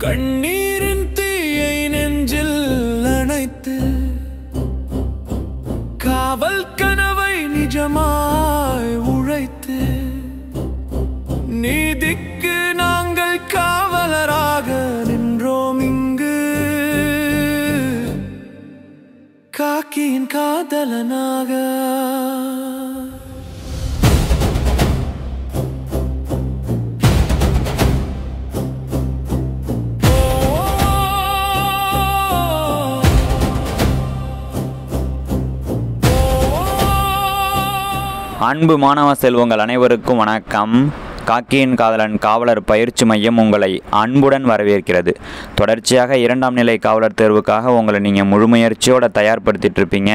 கண்ணீரின் தீயை நெஞ்சில் அணைத்து காவல் கனவை நிஜமாய் உழைத்து நீதிக்கு நாங்கள் காவலராக நின்றோம் இங்கு காக்கியின் காதலனாக. அன்பு மாணவ செல்வங்கள் அனைவருக்கும் வணக்கம். காக்கியின் காதலன் காவலர் பயிற்சி மையம் உங்களை அன்புடன் வரவேற்கிறது. தொடர்ச்சியாக 2ஆம் நிலை காவலர் தேர்வுக்காக உங்களை நீங்கள் முழு முயற்சியோடு தயார்படுத்திட்டு இருப்பீங்க.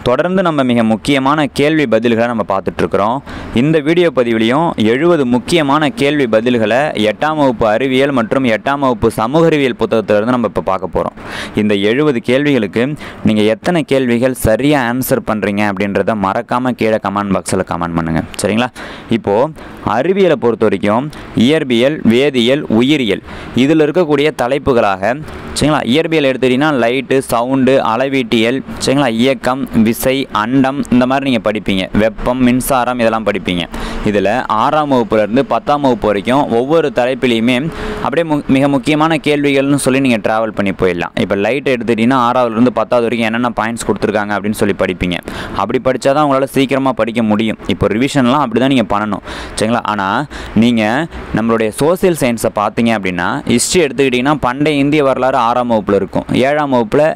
தொடர்ந்து நம்ம மிக முக்கியமான கேள்வி பதில்களை நம்ம பார்த்துட்ருக்குறோம். இந்த வீடியோ பதிவிலையும் 70 முக்கியமான கேள்வி பதில்களை 8ஆம் வகுப்பு அறிவியல் மற்றும் 8ஆம் வகுப்பு சமூக அறிவியல் புத்தகத்திலிருந்து நம்ம இப்போ பார்க்க போகிறோம். இந்த 70 கேள்விகளுக்கு நீங்கள் எத்தனை கேள்விகள் சரியாக ஆன்சர் பண்ணுறீங்க அப்படின்றத மறக்காமல் கீழே கமெண்ட் பாக்ஸில் கமெண்ட் பண்ணுங்கள், சரிங்களா? இப்போது அறிவியலை பொறுத்த வரைக்கும் இயற்பியல், வேதியியல், உயிரியல் இதில் இருக்கக்கூடிய தலைப்புகளாக, சரிங்களா? இயற்பியல் எடுத்துக்கிட்டிங்கன்னா லைட்டு, சவுண்டு, அளவீட்டியல், சரிங்களா? இயக்கம், விசை, அண்டம் இந்த மாதிரி நீங்கள் படிப்பீங்க. வெப்பம், மின்சாரம் இதெல்லாம் படிப்பீங்க. இதில் 6ஆம் வகுப்புலேருந்து 10ஆம் வகுப்பு வரைக்கும் ஒவ்வொரு தலைப்பிலையுமே அப்படியே மிக முக்கியமான கேள்விகள்னு சொல்லி நீங்கள் ட்ராவல் பண்ணி போயிடலாம். இப்போ லைட் எடுத்துக்கிட்டிங்கன்னா 6ஆவதுலேருந்து 10ஆவது வரைக்கும் என்னென்ன பாயிண்ட்ஸ் கொடுத்துருக்காங்க அப்படின்னு சொல்லி படிப்பீங்க. அப்படி படித்தா தான் உங்களால் சீக்கிரமாக படிக்க முடியும். இப்போ ரிவிஷன்லாம் அப்படி தான் நீங்கள் பண்ணணும், சரிங்களா? ஆனால் நீங்கள் நம்மளுடைய சோசியல் சயின்ஸை பார்த்தீங்க அப்படின்னா ஹிஸ்ட்ரி எடுத்துக்கிட்டிங்கன்னா பண்டைய இந்திய வரலாறு 6ஆம் வகுப்பில் இருக்கும். 7ஆம் வகுப்பில்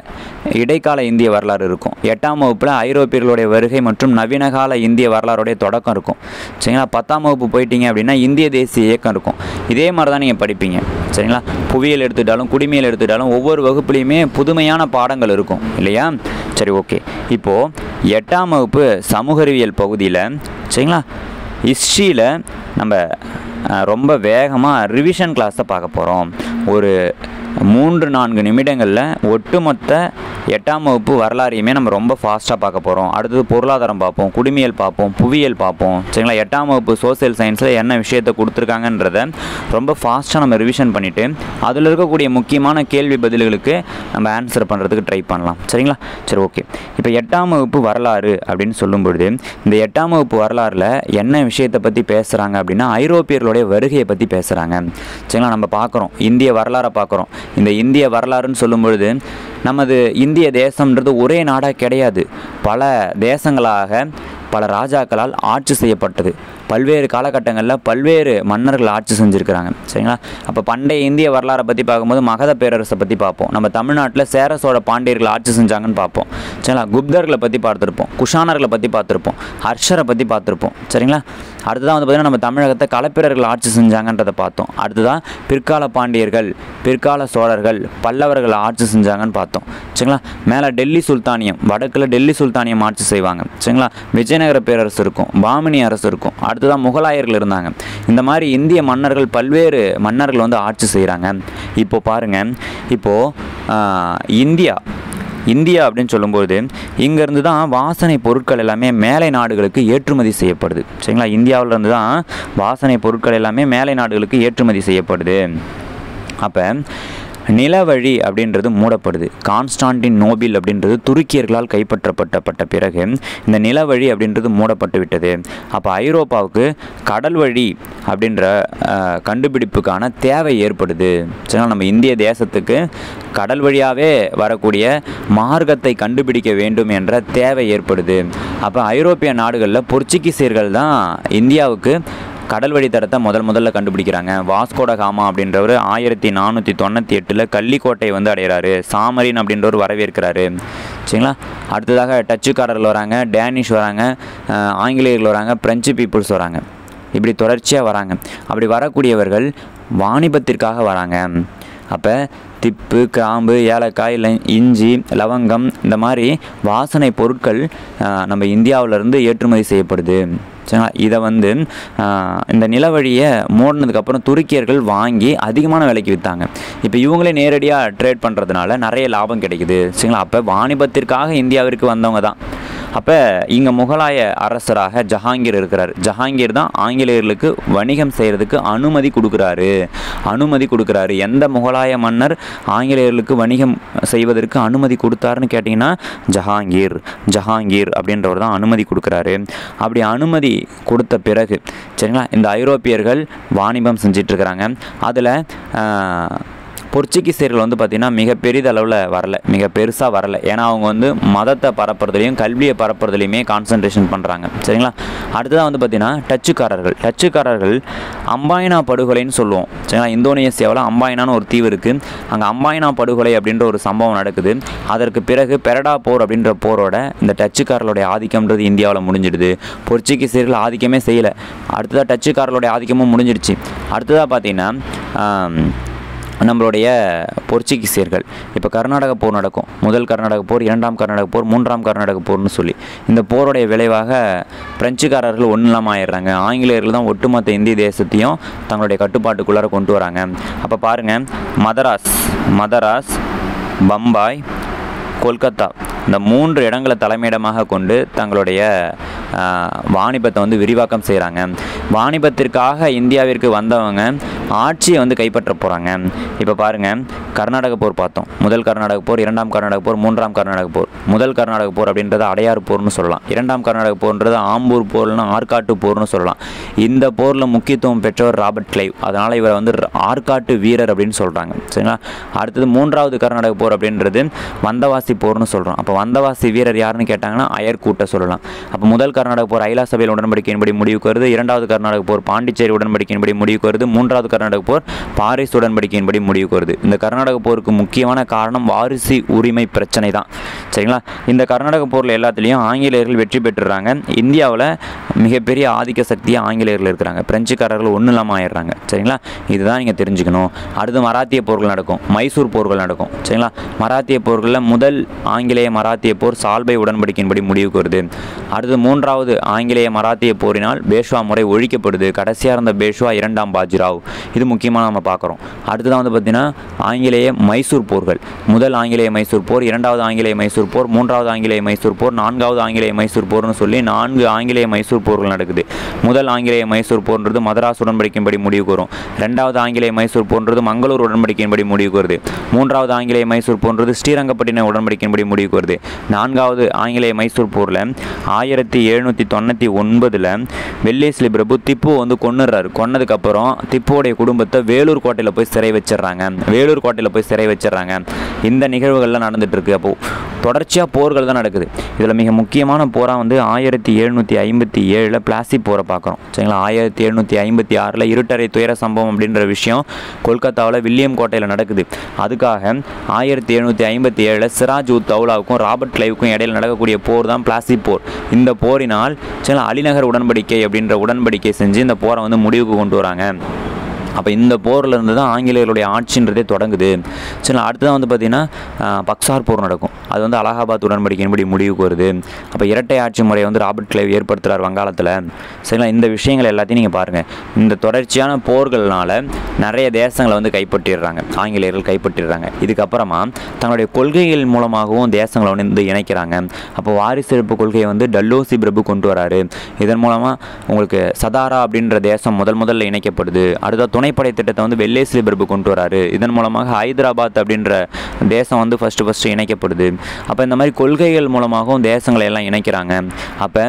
இடைக்கால இந்திய வரலாறு இருக்கும். 8ஆம் வகுப்பில் ஐரோப்பியர்களுடைய வருகை மற்றும் நவீனகால இந்திய வரலாறுடைய தொடக்கம் இருக்கும், சரிங்களா? 10ஆம் வகுப்பு போயிட்டீங்க அப்படின்னா இந்திய தேசிய இயக்கம் இருக்கும். இதே மாதிரி தான் நீங்கள் படிப்பீங்க, சரிங்களா? புவியியல் எடுத்துக்கிட்டாலும் குடிமையியல் எடுத்துக்கிட்டாலும் ஒவ்வொரு வகுப்புலையுமே புதுமையான பாடங்கள் இருக்கும் இல்லையா? சரி, ஓகே. இப்போது 8ஆம் வகுப்பு சமூக அறிவியல் பகுதியில், சரிங்களா, ஹிஸ்ட்ரியில் நம்ம ரொம்ப வேகமாக ரிவிஷன் கிளாஸை பார்க்க போகிறோம். ஒரு 3-4 நிமிடங்களில் ஒட்டுமொத்த 8ஆம் வகுப்பு வரலாறையுமே நம்ம ரொம்ப ஃபாஸ்ட்டாக பார்க்க போகிறோம். அடுத்தது பொருளாதாரம் பார்ப்போம், குடிமையல் பார்ப்போம், புவியியல் பார்ப்போம், சரிங்களா? 8ஆம் வகுப்பு சோசியல் சயின்ஸில் என்ன விஷயத்தை கொடுத்துருக்காங்கன்றத ரொம்ப ஃபாஸ்ட்டாக நம்ம ரிவிஷன் பண்ணிவிட்டு அதில் இருக்கக்கூடிய முக்கியமான கேள்வி பதில்களுக்கு நம்ம ஆன்சர் பண்ணுறதுக்கு ட்ரை பண்ணலாம், சரிங்களா? சரி, ஓகே. இப்போ 8ஆம் வகுப்பு வரலாறு அப்படின்னு சொல்லும் பொழுது இந்த 8ஆம் வகுப்பு வரலாறில் என்ன விஷயத்தை பற்றி பேசுகிறாங்க அப்படின்னா ஐரோப்பியர்களுடைய வருகையை பற்றி பேசுகிறாங்க, சரிங்களா? நம்ம பார்க்குறோம், இந்திய வரலாறை பார்க்குறோம். இந்த இந்திய வரலாறுன்னு சொல்லும் பொழுது நமது இந்திய தேசம்ன்றது ஒரே நாடாக கிடையாது. பல தேசங்களாக பல ராஜாக்களால் ஆட்சி செய்யப்பட்டது. பல்வேறு காலகட்டங்களில் பல்வேறு மன்னர்கள் ஆட்சி செஞ்சுருக்கிறாங்க, சரிங்களா? அப்போ பண்டைய இந்திய வரலாறை பற்றி பார்க்கும்போது மகத பேரரசை பற்றி பார்ப்போம். நம்ம தமிழ்நாட்டில் சேர சோழ பாண்டியர்கள் ஆட்சி செஞ்சாங்கன்னு பார்ப்போம், சரிங்களா? குப்தர்களை பற்றி பார்த்துருப்போம், குஷானர்களை பற்றி பார்த்துருப்போம், ஹர்ஷரை பற்றி பார்த்துருப்போம், சரிங்களா? அடுத்ததான் வந்து பார்த்திங்கன்னா நம்ம தமிழகத்தை களப்பிரர்கள் ஆட்சி செஞ்சாங்கன்றதை பார்த்தோம். அடுத்ததான் பிற்கால பாண்டியர்கள், பிற்கால சோழர்கள், பல்லவர்கள் ஆட்சி செஞ்சாங்கன்னு பார்த்தோம், சரிங்களா? மேலே டெல்லி சுல்தானியம், வடக்கில் டெல்லி சுல்தானியம் ஆட்சி செய்வாங்க, சரிங்களா? விஜயநகர பேரரசு இருக்கும், பாமினி அரசு இருக்கும், அடுத்ததான் முகலாயர்கள் இருந்தாங்க. இந்த மாதிரி இந்திய மன்னர்கள் பல்வேறு மன்னர்கள் வந்து ஆட்சி செய்கிறாங்க. இப்போ பாருங்கள், இப்போது இந்தியா அப்படின்னு சொல்லும்போது இங்கேருந்து தான் வாசனை பொருட்கள் எல்லாமே மேலை நாடுகளுக்கு ஏற்றுமதி செய்யப்படுது, சரிங்களா? இந்தியாவிலேருந்து தான் வாசனை பொருட்கள் எல்லாமே மேலை நாடுகளுக்கு ஏற்றுமதி செய்யப்படுது. அப்போ நிலவழி அப்படின்றது மூடப்படுது. கான்ஸ்டான்டின் நோபில் அப்படின்றது துருக்கியர்களால் கைப்பற்றப்பட்ட பிறகு இந்த நிலவழி அப்படின்றது மூடப்பட்டு விட்டது. அப்போ ஐரோப்பாவுக்கு கடல் வழி அப்படின்ற கண்டுபிடிப்புக்கான தேவை ஏற்படுது, சரிங்களா? நம்ம இந்திய தேசத்துக்கு கடல் வழியாகவே வரக்கூடிய மார்க்கத்தை கண்டுபிடிக்க வேண்டும் என்ற தேவை ஏற்படுது. அப்போ ஐரோப்பிய நாடுகளில் போர்ச்சுகீசியர்கள் தான் இந்தியாவுக்கு கடல் வழி தடத்தை முதல்ல கண்டுபிடிக்கிறாங்க. வாஸ்கோட காமா அப்படின்றவர் 1498 கள்ளிக்கோட்டை வந்து அடைகிறாரு. சாமரின் அப்படின்றவர் வரவேற்கிறாரு, சரிங்களா? அடுத்ததாக டச்சுக்காரர்கள் வராங்க, டேனிஷ் வராங்க, ஆங்கிலேயர்கள் வராங்க, பிரெஞ்சு பீப்புள்ஸ் வராங்க. இப்படி தொடர்ச்சியாக வராங்க. அப்படி வரக்கூடியவர்கள் வாணிபத்திற்காக வராங்க. அப்போ திப்பு, கிராம்பு, ஏலக்காய், இஞ்சி, லவங்கம் இந்த மாதிரி வாசனை பொருட்கள் நம்ம இந்தியாவிலேருந்து ஏற்றுமதி செய்யப்படுது, சரிங்களா? இதை வந்து இந்த நிலவழியை மூடினதுக்கப்புறம் துருக்கியர்கள் வாங்கி அதிகமான விலைக்கு விற்றாங்க. இப்போ இவங்களே நேரடியாக ட்ரேட் பண்ணுறதுனால நிறைய லாபம் கிடைக்குது, சரிங்களா? அப்போ வாணிபத்திற்காக இந்தியாவிற்கு வந்தவங்க தான். அப்போ இங்கே முகலாய அரசராக ஜஹாங்கீர் இருக்கிறார். ஜஹாங்கீர் தான் ஆங்கிலேயர்களுக்கு வணிகம் செய்கிறதுக்கு அனுமதி கொடுக்குறாரு. எந்த முகலாய மன்னர் ஆங்கிலேயர்களுக்கு வணிகம் செய்வதற்கு அனுமதி கொடுத்தாருன்னு கேட்டிங்கன்னா ஜஹாங்கீர் அப்படின்றவர் தான் அனுமதி கொடுக்குறாரு. அப்படி அனுமதி கொடுத்த பிறகு சரிங்களா, இந்த ஐரோப்பியர்கள் வாணிபம் செஞ்சிட்ருக்கிறாங்க. அதில் போர்ச்சுகீசியர்கள் வந்து பார்த்திங்கன்னா மிக பெரிதளவில் மிக பெருசாக வரலை. ஏன்னா அவங்க வந்து மதத்தை பரப்புறதுலையும் கல்வியை பரப்புறதுலையுமே கான்சன்ட்ரேஷன் பண்ணுறாங்க. சரிங்களா, அடுத்ததாக வந்து பார்த்திங்கன்னா டச்சுக்காரர்கள் அம்பாயினா படுகொலைன்னு சொல்லுவோம். சரிங்களா, இந்தோனேசியாவில் அம்பாயினான்னு ஒரு தீவு இருக்குது. அங்கே அம்பாயினா படுகொலை அப்படின்ற ஒரு சம்பவம் நடக்குது. அதற்கு பிறகு பெரடா போர் அப்படின்ற போரோட இந்த டச்சுக்காரர்களுடைய ஆதிக்கம்ன்றது இந்தியாவில் முடிஞ்சிடுது. போர்ச்சுகீசியர்கள் ஆதிக்கமே செய்யலை. அடுத்ததாக டச்சுக்காரர்களுடைய ஆதிக்கமும் முடிஞ்சிடுச்சு. அடுத்ததாக பார்த்திங்கன்னா நம்மளுடைய போர்ச்சுகீசியர்கள் இப்போ கர்நாடக போர் நடக்கும். முதல் கர்நாடக போர், இரண்டாம் கர்நாடக போர், மூன்றாம் கர்நாடக போர்னு சொல்லி இந்த போருடைய விளைவாக பிரெஞ்சுக்காரர்கள் ஒன்றும் இல்லாமல் ஆயிடுறாங்க. ஆங்கிலேயர்கள் தான் ஒட்டுமொத்த இந்திய தேசத்தையும் தங்களுடைய கட்டுப்பாட்டுக்குள்ளார கொண்டு வராங்க. அப்போ பாருங்கள், மதராஸ், பம்பாய், கொல்கத்தா இந்த 3 இடங்களை தலைமையிடமாக கொண்டு தங்களுடைய வாணிபத்தை வந்து விரிவாக்கம் செய்கிறாங்க. வாணிபத்திற்காக இந்தியாவிற்கு வந்தவங்க ஆட்சியை வந்து கைப்பற்ற போகிறாங்க. இப்போ பாருங்கள், கர்நாடக போர் பார்த்தோம். முதல் கர்நாடக போர், இரண்டாம் கர்நாடக போர், மூன்றாம் கர்நாடக போர். முதல் கர்நாடக போர் அப்படின்றது அடையாறு போர்னு சொல்லலாம். இரண்டாம் கர்நாடக போர்ன்றது ஆம்பூர் போர்னு ஆற்காட்டு போர்னு சொல்லலாம். இந்த போரில் முக்கியத்துவம் பெற்றவர் ராபர்ட் கிளைவ். அதனால் இவரை வந்து ஆற்காட்டு வீரர் அப்படின்னு சொல்கிறாங்க. சரிங்களா, அடுத்தது மூன்றாவது கர்நாடக போர் அப்படின்றது வந்தவாசி போர்னு சொல்கிறோம். அப்போ வந்தவாசி வீரர் யாருன்னு கேட்டாங்கன்னா அயர்கூட்டை சொல்லலாம். அப்போ முதல் கர்நாடக போர் ஐலா சபையில் உடன்படிக்கையின்படி முடிவுக்கு வருது. இரண்டாவது கர்நாடக போர் பாண்டிச்சேரி உடன்படிக்கையின்படி முடிவுக்கு வருது. மூன்றாவது கர்நாடக போர் பாரிஸ் உடன்படிக்கையின்படி முடிவுக்கு வருது. இந்த கர்நாடக போருக்கு முக்கியமான காரணம் வாரிசு உரிமை பிரச்சனை தான். சரிங்களா, இந்த கர்நாடக போரில் எல்லாத்துலேயும் ஆங்கிலேயர்கள் வெற்றி பெற்றுறாங்க. இந்தியாவில் மிகப்பெரிய ஆதிக்க சக்தியாக ஆங்கிலேயர்கள் இருக்கிறாங்க. பிரெஞ்சுக்காரர்கள் ஒன்றும் இல்லாமல் ஆயிடுறாங்க. சரிங்களா, இதுதான் நீங்கள் தெரிஞ்சுக்கணும். அடுத்து மராத்திய போர்கள் நடக்கும், மைசூர் போர்கள் நடக்கும். சரிங்களா, மராத்திய போர்களில் முதல் ஆங்கிலேய மராத்திய போர் சால்பை உடன்படிக்கையின்படி முடிவுக்கு வருது. அடுத்து மூன்றாவது ஆங்கிலேய மராத்திய போரினால் பேஷ்வா முறை ஒழிக்கப்படுது. கடைசியாக இருந்த பேஷ்வா 2ஆம் பாஜிராவ். இது முக்கியமாக நம்ம பார்க்குறோம். அடுத்ததான் வந்து பார்த்திங்கன்னா ஆங்கிலேய மைசூர் போர்கள். முதல் ஆங்கிலேய மைசூர் போர், இரண்டாவது ஆங்கிலேய மைசூர் போர், மூன்றாவது ஆங்கிலேய மைசூர் போர், நான்காவது ஆங்கிலேய மைசூர் போர்னு சொல்லி 4 ஆங்கிலேய மைசூர் போர்கள் நடக்குது. முதல் ஆங்கிலேய மைசூர் போர்ன்றது மதராஸ் உடன்படிக்கையின்படி முடிவுக்கு வரும். இரண்டாவது ஆங்கிலேய மைசூர் போன்றது மங்களூர் உடன்படிக்கையின்படி முடிவுக்கு வருது. மூன்றாவது ஆங்கிலேய மைசூர் போன்றது ஸ்ரீரங்கப்பட்டினம் உடன்படிக்கையின்படி முடிவுக்கு வருது. நான்காவது ஆங்கிலேய மைசூர் போரில் 1799 வெள்ளேஸ்லி பிரபு திப்பு வந்து கொன்னுறாரு. கொன்னதுக்கப்புறம் திப்புவோடைய குடும்பத்தை வேலூர் கோட்டையில் போய் சிறை வச்சிடறாங்க. இந்த நிகழ்வுகள்லாம் நடந்துட்டு இருக்கு. அப்போ தொடர்ச்சியாக போர்கள் தான் நடக்குது. இதில் மிக முக்கியமான போராக வந்து 1757 பிளாசி போரை பார்க்குறோம். சரிங்களா, 1756 இருட்டறை துயர சம்பவம் அப்படின்ற விஷயம் கொல்கத்தாவில் வில்லியம் கோட்டையில் நடக்குது. அதுக்காக 1757 சிராஜ் உத் தௌலாவுக்கும் ராபர்ட் கிளைவுக்கும் இடையில் நடக்கக்கூடிய போர் தான் பிளாசி போர். இந்த போரினால் சரிங்களா அலிநகர் உடன்படிக்கை அப்படின்ற உடன்படிக்கை செஞ்சு இந்த போரை வந்து முடிவுக்கு கொண்டு வராங்க. அப்போ இந்த போரில் இருந்து தான் ஆங்கிலேயர்களுடைய ஆட்சின்றதே தொடங்குது. சரி, அடுத்ததான் வந்து பார்த்திங்கன்னா பக்சார் போர் நடக்கும். அது வந்து அலகாபாத் உடன்படிக்கையின்படி முடிவுக்கு வருது. அப்போ இரட்டை ஆட்சி முறையை வந்து ராபர்ட் கிளைவ் ஏற்படுத்துகிறார் வங்காளத்தில். சரிங்களா, இந்த விஷயங்கள் எல்லாத்தையும் நீங்கள் பாருங்கள். இந்த தொடர்ச்சியான போர்கள்னால நிறைய தேசங்களை வந்து ஆங்கிலேயர்கள் கைப்பற்றிடுறாங்க. இதுக்கப்புறமா தங்களுடைய கொள்கைகள் மூலமாகவும் தேசங்களை வந்து இணைக்கிறாங்க. அப்போ வாரிசெடுப்பு கொள்கையை வந்து டல்லோசி பிரபு கொண்டு வராரு. இதன் மூலமாக உங்களுக்கு சதாரா அப்படின்ற தேசம் முதல்ல இணைக்கப்படுது. அடுத்த துணைப்படை திட்டத்தை வந்து வெள்ளேஸ்லி பிரபு கொண்டு வராரு. இதன் மூலமாக ஹைதராபாத் அப்படின்ற தேசம் வந்து ஃபஸ்ட்டு இணைக்கப்படுது. அப்போ இந்த மாதிரி கொள்கைகள் மூலமாகவும் தேசங்களை எல்லாம் இணைக்கிறாங்க. அப்போ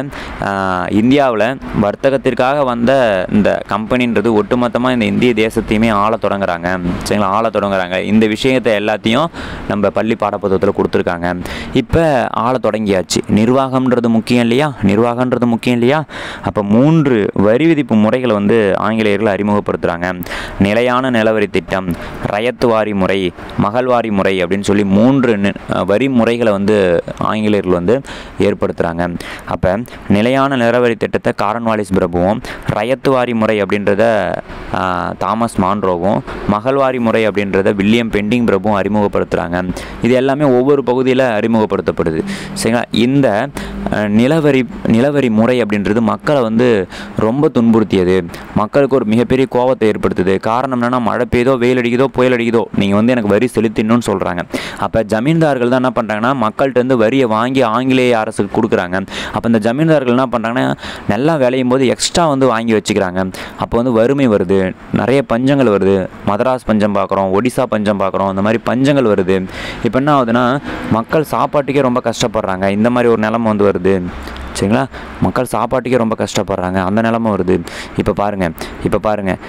இந்தியாவில் வர்த்தகத்திற்காக வந்த இந்த கம்பெனின்றது ஒட்டுமொத்தமாக இந்த இந்திய தேசத்தையுமே ஆள தொடங்குறாங்க. சரிங்களா, இந்த விஷயத்தை எல்லாத்தையும் நம்ம பள்ளி பாடப்புத்தகத்தில் கொடுத்துருக்காங்க. இப்போ ஆள தொடங்கியாச்சு. நிர்வாகம்ன்றது முக்கியம் இல்லையா? அப்போ 3 வரி விதிப்பு முறைகளை வந்து ஆங்கிலேயர்கள் அறிமுகப்படுத்துகிறாங்க. நிலையான நிலவரி திட்டம், ரயத்துவாரி முறை, மகள்வாரி முறை அப்படின்னு சொல்லி 3 வரி முறைகளை வந்து ஆங்கிலேயர்கள் வந்து ஏற்படுத்துகிறாங்க. அப்போ நிலையான நிலவரி திட்டத்தை காரன்வாலிஸ் பிரபுவும், ரயத்துவாரி முறை அப்படின்றத தாமஸ் மான்ரோவும், மகள்வாரி முறை அப்படின்றத வில்லியம் பெண்டிங் பிரபுவும் அறிமுகப்படுத்துகிறாங்க. இது எல்லாமே ஒவ்வொரு பகுதியில் அறிமுகப்படுத்தப்படுது. சரிங்களா, இந்த நிலவரி முறை அப்படின்றது மக்களை வந்து ரொம்ப துன்புறுத்தியது. மக்களுக்கு ஒரு மிகப்பெரிய கோபத்தை ஏற்படுத்தி ஏற்படுத்துது. காரணம் என்னென்னா மழை பெய்தோ வெயில் அடிக்குதோ புயல் அடிக்குதோ நீங்கள் வந்து எனக்கு வரி செலுத்திடணும்னு சொல்கிறாங்க. அப்போ ஜமீன்தார்கள் தான் என்ன பண்ணுறாங்கன்னா மக்கள்கிட்ட வரியை வாங்கி ஆங்கிலேய அரசுக்கு கொடுக்குறாங்க. அப்போ இந்த ஜமீன்தார்கள் என்ன பண்ணுறாங்கன்னா நல்லா விளையும் போது எக்ஸ்ட்ரா வந்து வாங்கி வச்சுக்கிறாங்க. அப்போ வந்து வறுமை வருது, நிறைய பஞ்சங்கள் வருது. மதராஸ் பஞ்சம் பார்க்குறோம், ஒடிசா பஞ்சம் பார்க்குறோம், இந்த மாதிரி பஞ்சங்கள் வருது. இப்போ என்ன ஆகுதுன்னா மக்கள் சாப்பாட்டுக்கே ரொம்ப கஷ்டப்படுறாங்க. இந்த மாதிரி ஒரு நிலைமை வந்து வருது. சரிங்களா, மக்கள் சாப்பாட்டுக்கே ரொம்ப கஷ்டப்படுறாங்க, அந்த நிலைமை வருது. இப்போ பாருங்கள்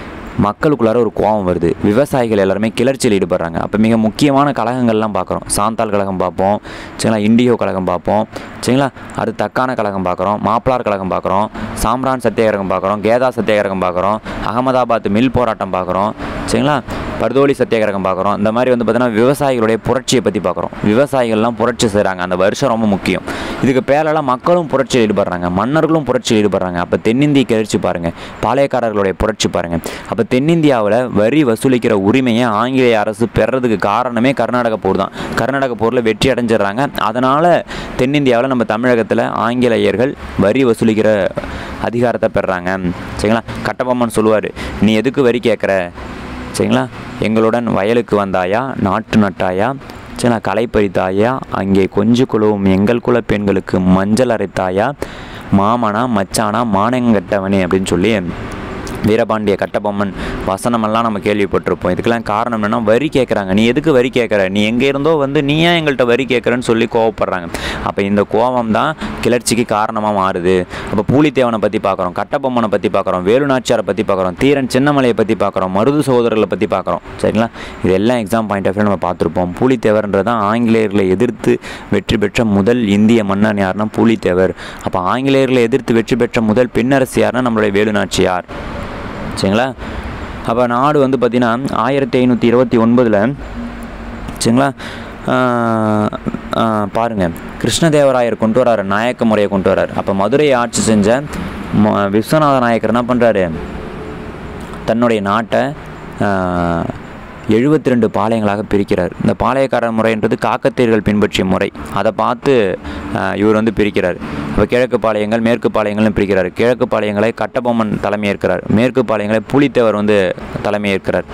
மக்களுக்குள்ளார ஒரு கோபம் வருது. விவசாயிகள் எல்லாருமே கிளர்ச்சியில் ஈடுபடுறாங்க. அப்போ மிக முக்கியமான கழகங்கள்லாம் பார்க்குறோம். சாந்தால் கழகம் பார்ப்போம், சரிங்களா, இண்டிகோ கழகம் பார்ப்போம், சரிங்களா, அடுத்து தக்கான கழகம் பார்க்குறோம், மாப்ளார் கழகம் பார்க்குறோம், சாம்ரான் சத்தியாகிரகம் பார்க்குறோம், கேதா சத்தியாகிரகம் பார்க்குறோம், அகமதாபாத் மில் போராட்டம் பார்க்குறோம், சரிங்களா, பர்தோலி சத்தியாகிரகம் பார்க்குறோம். இந்த மாதிரி வந்து பார்த்தீங்கன்னா விவசாயிகளுடைய புரட்சியை பற்றி பார்க்குறோம். விவசாயிகள்லாம் புரட்சி செய்கிறாங்க, அந்த வருஷம் ரொம்ப முக்கியம். இதுக்கு பேரெல்லாம் மக்களும் புரட்சியில் ஈடுபடுறாங்க, மன்னர்களும் புரட்சியில் ஈடுபடுறாங்க. அப்போ தென்னிந்திய கிளர்ச்சி பாருங்கள், பாளையக்காரர்களுடைய புரட்சி பாருங்கள். அப்போ தென்னிந்தியாவில் வரி வசூலிக்கிற உரிமையை ஆங்கிலேய அரசு பெறதுக்கு காரணமே கர்நாடக போர் தான். கர்நாடக போரில் வெற்றி அடைஞ்சிடறாங்க. அதனால் தென்னிந்தியாவில் நம்ம தமிழகத்தில் ஆங்கிலேயர்கள் வரி வசூலிக்கிற அதிகாரத்தை பெறுறாங்க. சரிங்களா, கட்டபொம்மன் சொல்லுவார், நீ எதுக்கு வரி கேட்குற, சரிங்களா, எங்களுடன் வயலுக்கு வந்தாயா, நாட்டு நட்டாயா, சரிங்களா, களை பறித்தாயா, அங்கே கொஞ்சு குழுவும் எங்கள் குல பெண்களுக்கு மஞ்சள் அரைத்தாயா, மாமனா மச்சானா மானங்கட்டவனே அப்படின்னு சொல்லி வீரபாண்டிய கட்டபொம்மன் வசனமெல்லாம் நம்ம கேள்விப்பட்டிருப்போம். இதுக்கெல்லாம் காரணம் என்னென்னா வரி கேட்குறாங்க. நீ எதுக்கு வரி கேட்குற, நீ எங்கே இருந்தோ வந்து நீ ஏன் எங்கள்கிட்ட வரி கேட்குறன்னு சொல்லி கோவப்படுறாங்க. அப்போ இந்த கோபம் தான் கிளர்ச்சிக்கு காரணமாக மாறுது. அப்போ பூலித்தேவனை பற்றி பார்க்குறோம், கட்டபொம்மனை பற்றி பார்க்குறோம், வேலுநாச்சியாரை பற்றி பார்க்குறோம், தீரன் சின்னமலையை பற்றி பார்க்குறோம், மருது சகோதரர்களை பற்றி பார்க்குறோம். சரிங்களா, இதெல்லாம் எக்ஸாம் பாயிண்ட் ஆஃப் வியூ நம்ம பார்த்துருப்போம். பூலித்தேவர்ன்றது தான் ஆங்கிலேயர்களை எதிர்த்து வெற்றி பெற்ற முதல் இந்திய மன்னன் யாருன்னா பூலித்தேவர். அப்போ ஆங்கிலேயர்களை எதிர்த்து வெற்றி பெற்ற முதல் பெண்ணரசு யாருன்னா நம்மளுடைய வேலுநாச்சியார். சரிங்களா, அப்போ நாடு வந்து பார்த்திங்கன்னா 1529 சரிங்களா பாருங்கள் கிருஷ்ணதேவராயர் கொண்டு வராரு, நாயக்க முறையை கொண்டு வராரு. அப்போ மதுரையை ஆட்சி செஞ்ச விஸ்வநாத நாயக்கர் என்ன பண்ணுறாரு, தன்னுடைய நாட்டை 72 பாளையங்களாக பிரிக்கிறார். இந்த பாளையக்கார முறைன்றது காக்கத்தீர்கள் பின்பற்றிய முறை. அதை பார்த்து இவர் வந்து பிரிக்கிறார். இப்போ கிழக்கு பாளையங்கள் மேற்கு பாளையங்கள்னு பிரிக்கிறார். கிழக்கு பாளையங்களை கட்டபொம்மன் தலைமையேற்கிறார், மேற்கு பாளையங்களை பூலித்தேவர் வந்து தலைமையேற்கிறார்.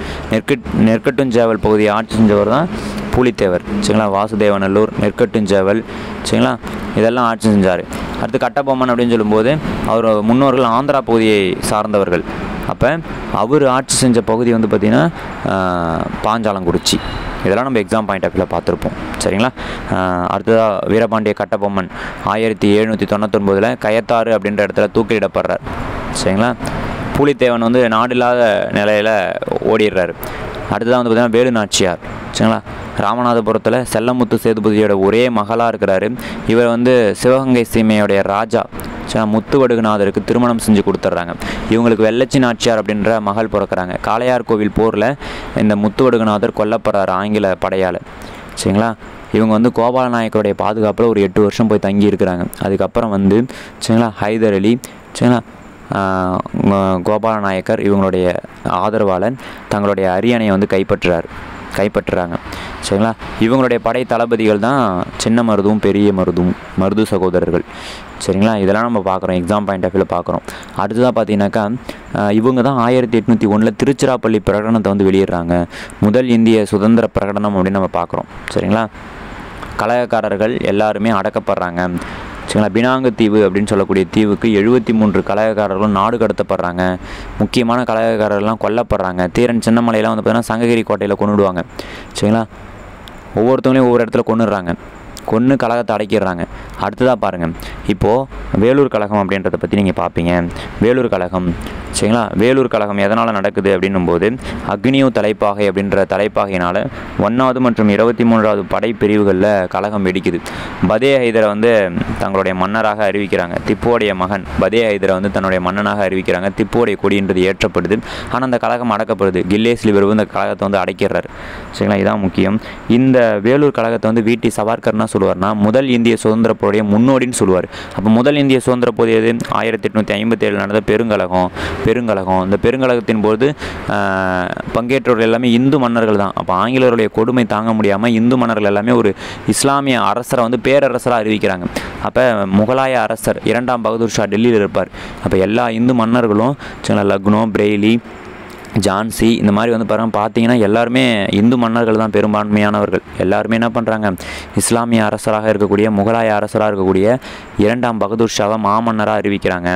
நெற்கட்டுஞ்சேவல் பகுதியை ஆட்சி செஞ்சவர் தான் பூலித்தேவர். சரிங்களா, வாசுதேவநல்லூர், நெற்கட்டுஞ்சேவல், சரிங்களா, இதெல்லாம் ஆட்சி செஞ்சார். அடுத்து கட்டபொம்மன் அப்படின்னு சொல்லும்போது அவர் முன்னோர்கள் ஆந்திரா பகுதியை சார்ந்தவர்கள். அப்போ அவர் ஆட்சி செஞ்ச பகுதி வந்து பார்த்திங்கன்னா பாஞ்சாலங்குறிச்சி. இதெல்லாம் நம்ம எக்ஸாம் பாயிண்ட் ஆஃப் வியூவில் பார்த்துருப்போம். சரிங்களா, அடுத்ததாக வீரபாண்டிய கட்டபொம்மன் 1799 கயத்தாறு அப்படின்ற இடத்துல தூக்கிலிடப்படுறார். சரிங்களா, பூலித்தேவன் வந்து நாடு இல்லாத நிலையில் ஓடிடுறாரு. அடுத்ததான் வந்து பார்த்திங்கன்னா வேலுநாச்சியார். சரிங்களா, ராமநாதபுரத்தில் செல்லமுத்து சேதுபதியோட ஒரே மகளாக இருக்கிறாரு. இவர் வந்து சிவகங்கை சீமையோடைய ராஜா முத்துவடுகுநாதருக்கு திருமணம் செஞ்சு கொடுத்துட்றாங்க. இவங்களுக்கு வெள்ளச்சி நாச்சியார் அப்படின்ற மகள் பிறக்கிறாங்க. காளையார் கோவில் போரில் இந்த முத்துவடுகுநாதர் கொல்லப்படுறார் ஆங்கில படையால். சரிங்களா, இவங்க வந்து கோபால நாயக்கருடைய பாதுகாப்பில் ஒரு 8 வருஷம் போய் தங்கி இருக்கிறாங்க. அதுக்கப்புறம் வந்து சரிங்களா ஹைதர் அலி, சரிங்களா, கோபால நாயக்கர் இவங்களுடைய ஆதரவாளர் தங்களுடைய அரியணையை வந்து கைப்பற்றுறாங்க. சரிங்களா, இவங்களுடைய படை தளபதிகள் தான் சின்ன மருதும் பெரிய மருது சகோதரர்கள். சரிங்களா, இதெல்லாம் நம்ம பார்க்குறோம், எக்ஸாம் பாயிண்ட் ஆஃப் வியூவில் பார்க்குறோம். அடுத்ததாக பார்த்தீங்கன்னாக்கா இவங்க தான் 1801 திருச்சிராப்பள்ளி பிரகடனத்தை வந்து வெளியிடுறாங்க. முதல் இந்திய சுதந்திர பிரகடனம் அப்படின்னு நம்ம பார்க்குறோம். சரிங்களா, கலகக்காரர்கள் எல்லாருமே அடக்கப்படுறாங்க. சரிங்களா, பினாங்கு தீவு அப்படின்னு சொல்லக்கூடிய தீவுக்கு 73 கலகக்காரர்களும் நாடு கடத்தப்படுறாங்க. முக்கியமான கலகக்காரர்கள்லாம் கொல்லப்படுறாங்க. தீரன் சின்னமலையெல்லாம் வந்து பார்த்தீங்கன்னா சங்ககிரி கோட்டையில் கொண்டுடுவாங்க. சரிங்களா, ஒவ்வொருத்தவங்களையும் ஒவ்வொரு இடத்துல கொன்று கழகத்தை அடைக்கிடுறாங்க. அடுத்ததாக பாருங்கள், இப்போது வேலூர் கழகம் அப்படின்றத பற்றி நீங்கள் பார்ப்பீங்க. வேலூர் கழகம், சரிங்களா, வேலூர் கழகம் எதனால் நடக்குது அப்படின்னும் போது அக்னியூ தலைப்பாகை அப்படின்ற தலைப்பாகையினால் 1வது மற்றும் 23வது படை பிரிவுகளில் கழகம் வெடிக்குது. பதே ஹைதரை வந்து தங்களுடைய மன்னராக அறிவிக்கிறாங்க. திப்புவோடைய மகன் பதே ஹைதரை வந்து தன்னுடைய மன்னனாக அறிவிக்கிறாங்க. திப்புவோடைய கொடின்றது ஏற்றப்படுது. ஆனால் அந்த கழகம் அடக்கப்படுது. கில்லேஸ்லி பிரபு இந்த கழகத்தை வந்து அடைக்கிறார். சரிங்களா, இதான் முக்கியம். இந்த வேலூர் கழகத்தை வந்து வீட்டி சவார்கர்னா சொல்லுவார்னா முதல் இந்திய சுதந்திர போருடைய முன்னோடின்னு சொல்லுவார். அப்போ முதல் இந்திய சுதந்திர போது எது 1857 நடந்த பெருங்கழகம். இந்த பெருங்கழகத்தின் போது பங்கேற்றவர்கள் எல்லாமே இந்து மன்னர்கள் தான். அப்போ ஆங்கிலேயருடைய கொடுமை தாங்க முடியாமல் இந்து மன்னர்கள் எல்லாமே ஒரு இஸ்லாமிய அரசரை வந்து பேரரசராக அறிவிக்கிறாங்க. அப்போ முகலாய அரசர் 2ஆம் பகதூர் ஷா டெல்லியில் இருப்பார். அப்போ எல்லா இந்து மன்னர்களும் லக்னோ, பிரெய்லி, ஜான்சி இந்த மாதிரி வந்து பார்த்தீங்கன்னா எல்லாருமே இந்து மன்னர்கள் தான் பெரும்பான்மையானவர்கள். எல்லாருமே என்ன பண்ணுறாங்க, இஸ்லாமிய அரசராக இருக்கக்கூடிய முகலாய அரசராக இருக்கக்கூடிய 2ஆம் பகதூர் ஷாவை மாமன்னராக அறிவிக்கிறாங்க.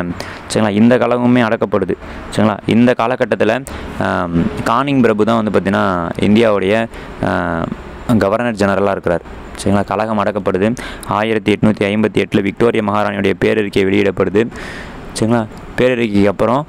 சரிங்களா, இந்த கழகமுமே அடக்கப்படுது. சரிங்களா, இந்த காலகட்டத்தில் கானிங் பிரபு தான் வந்து பார்த்திங்கன்னா இந்தியாவுடைய கவர்னர் ஜெனரலாக இருக்கிறார். சரிங்களா, கழகம் அடக்கப்படுது. 1858 விக்டோரியா மகாராணியுடைய பேரறிக்கை வெளியிடப்படுது. சரிங்களா, பேரறிக்கைக்கு அப்புறம்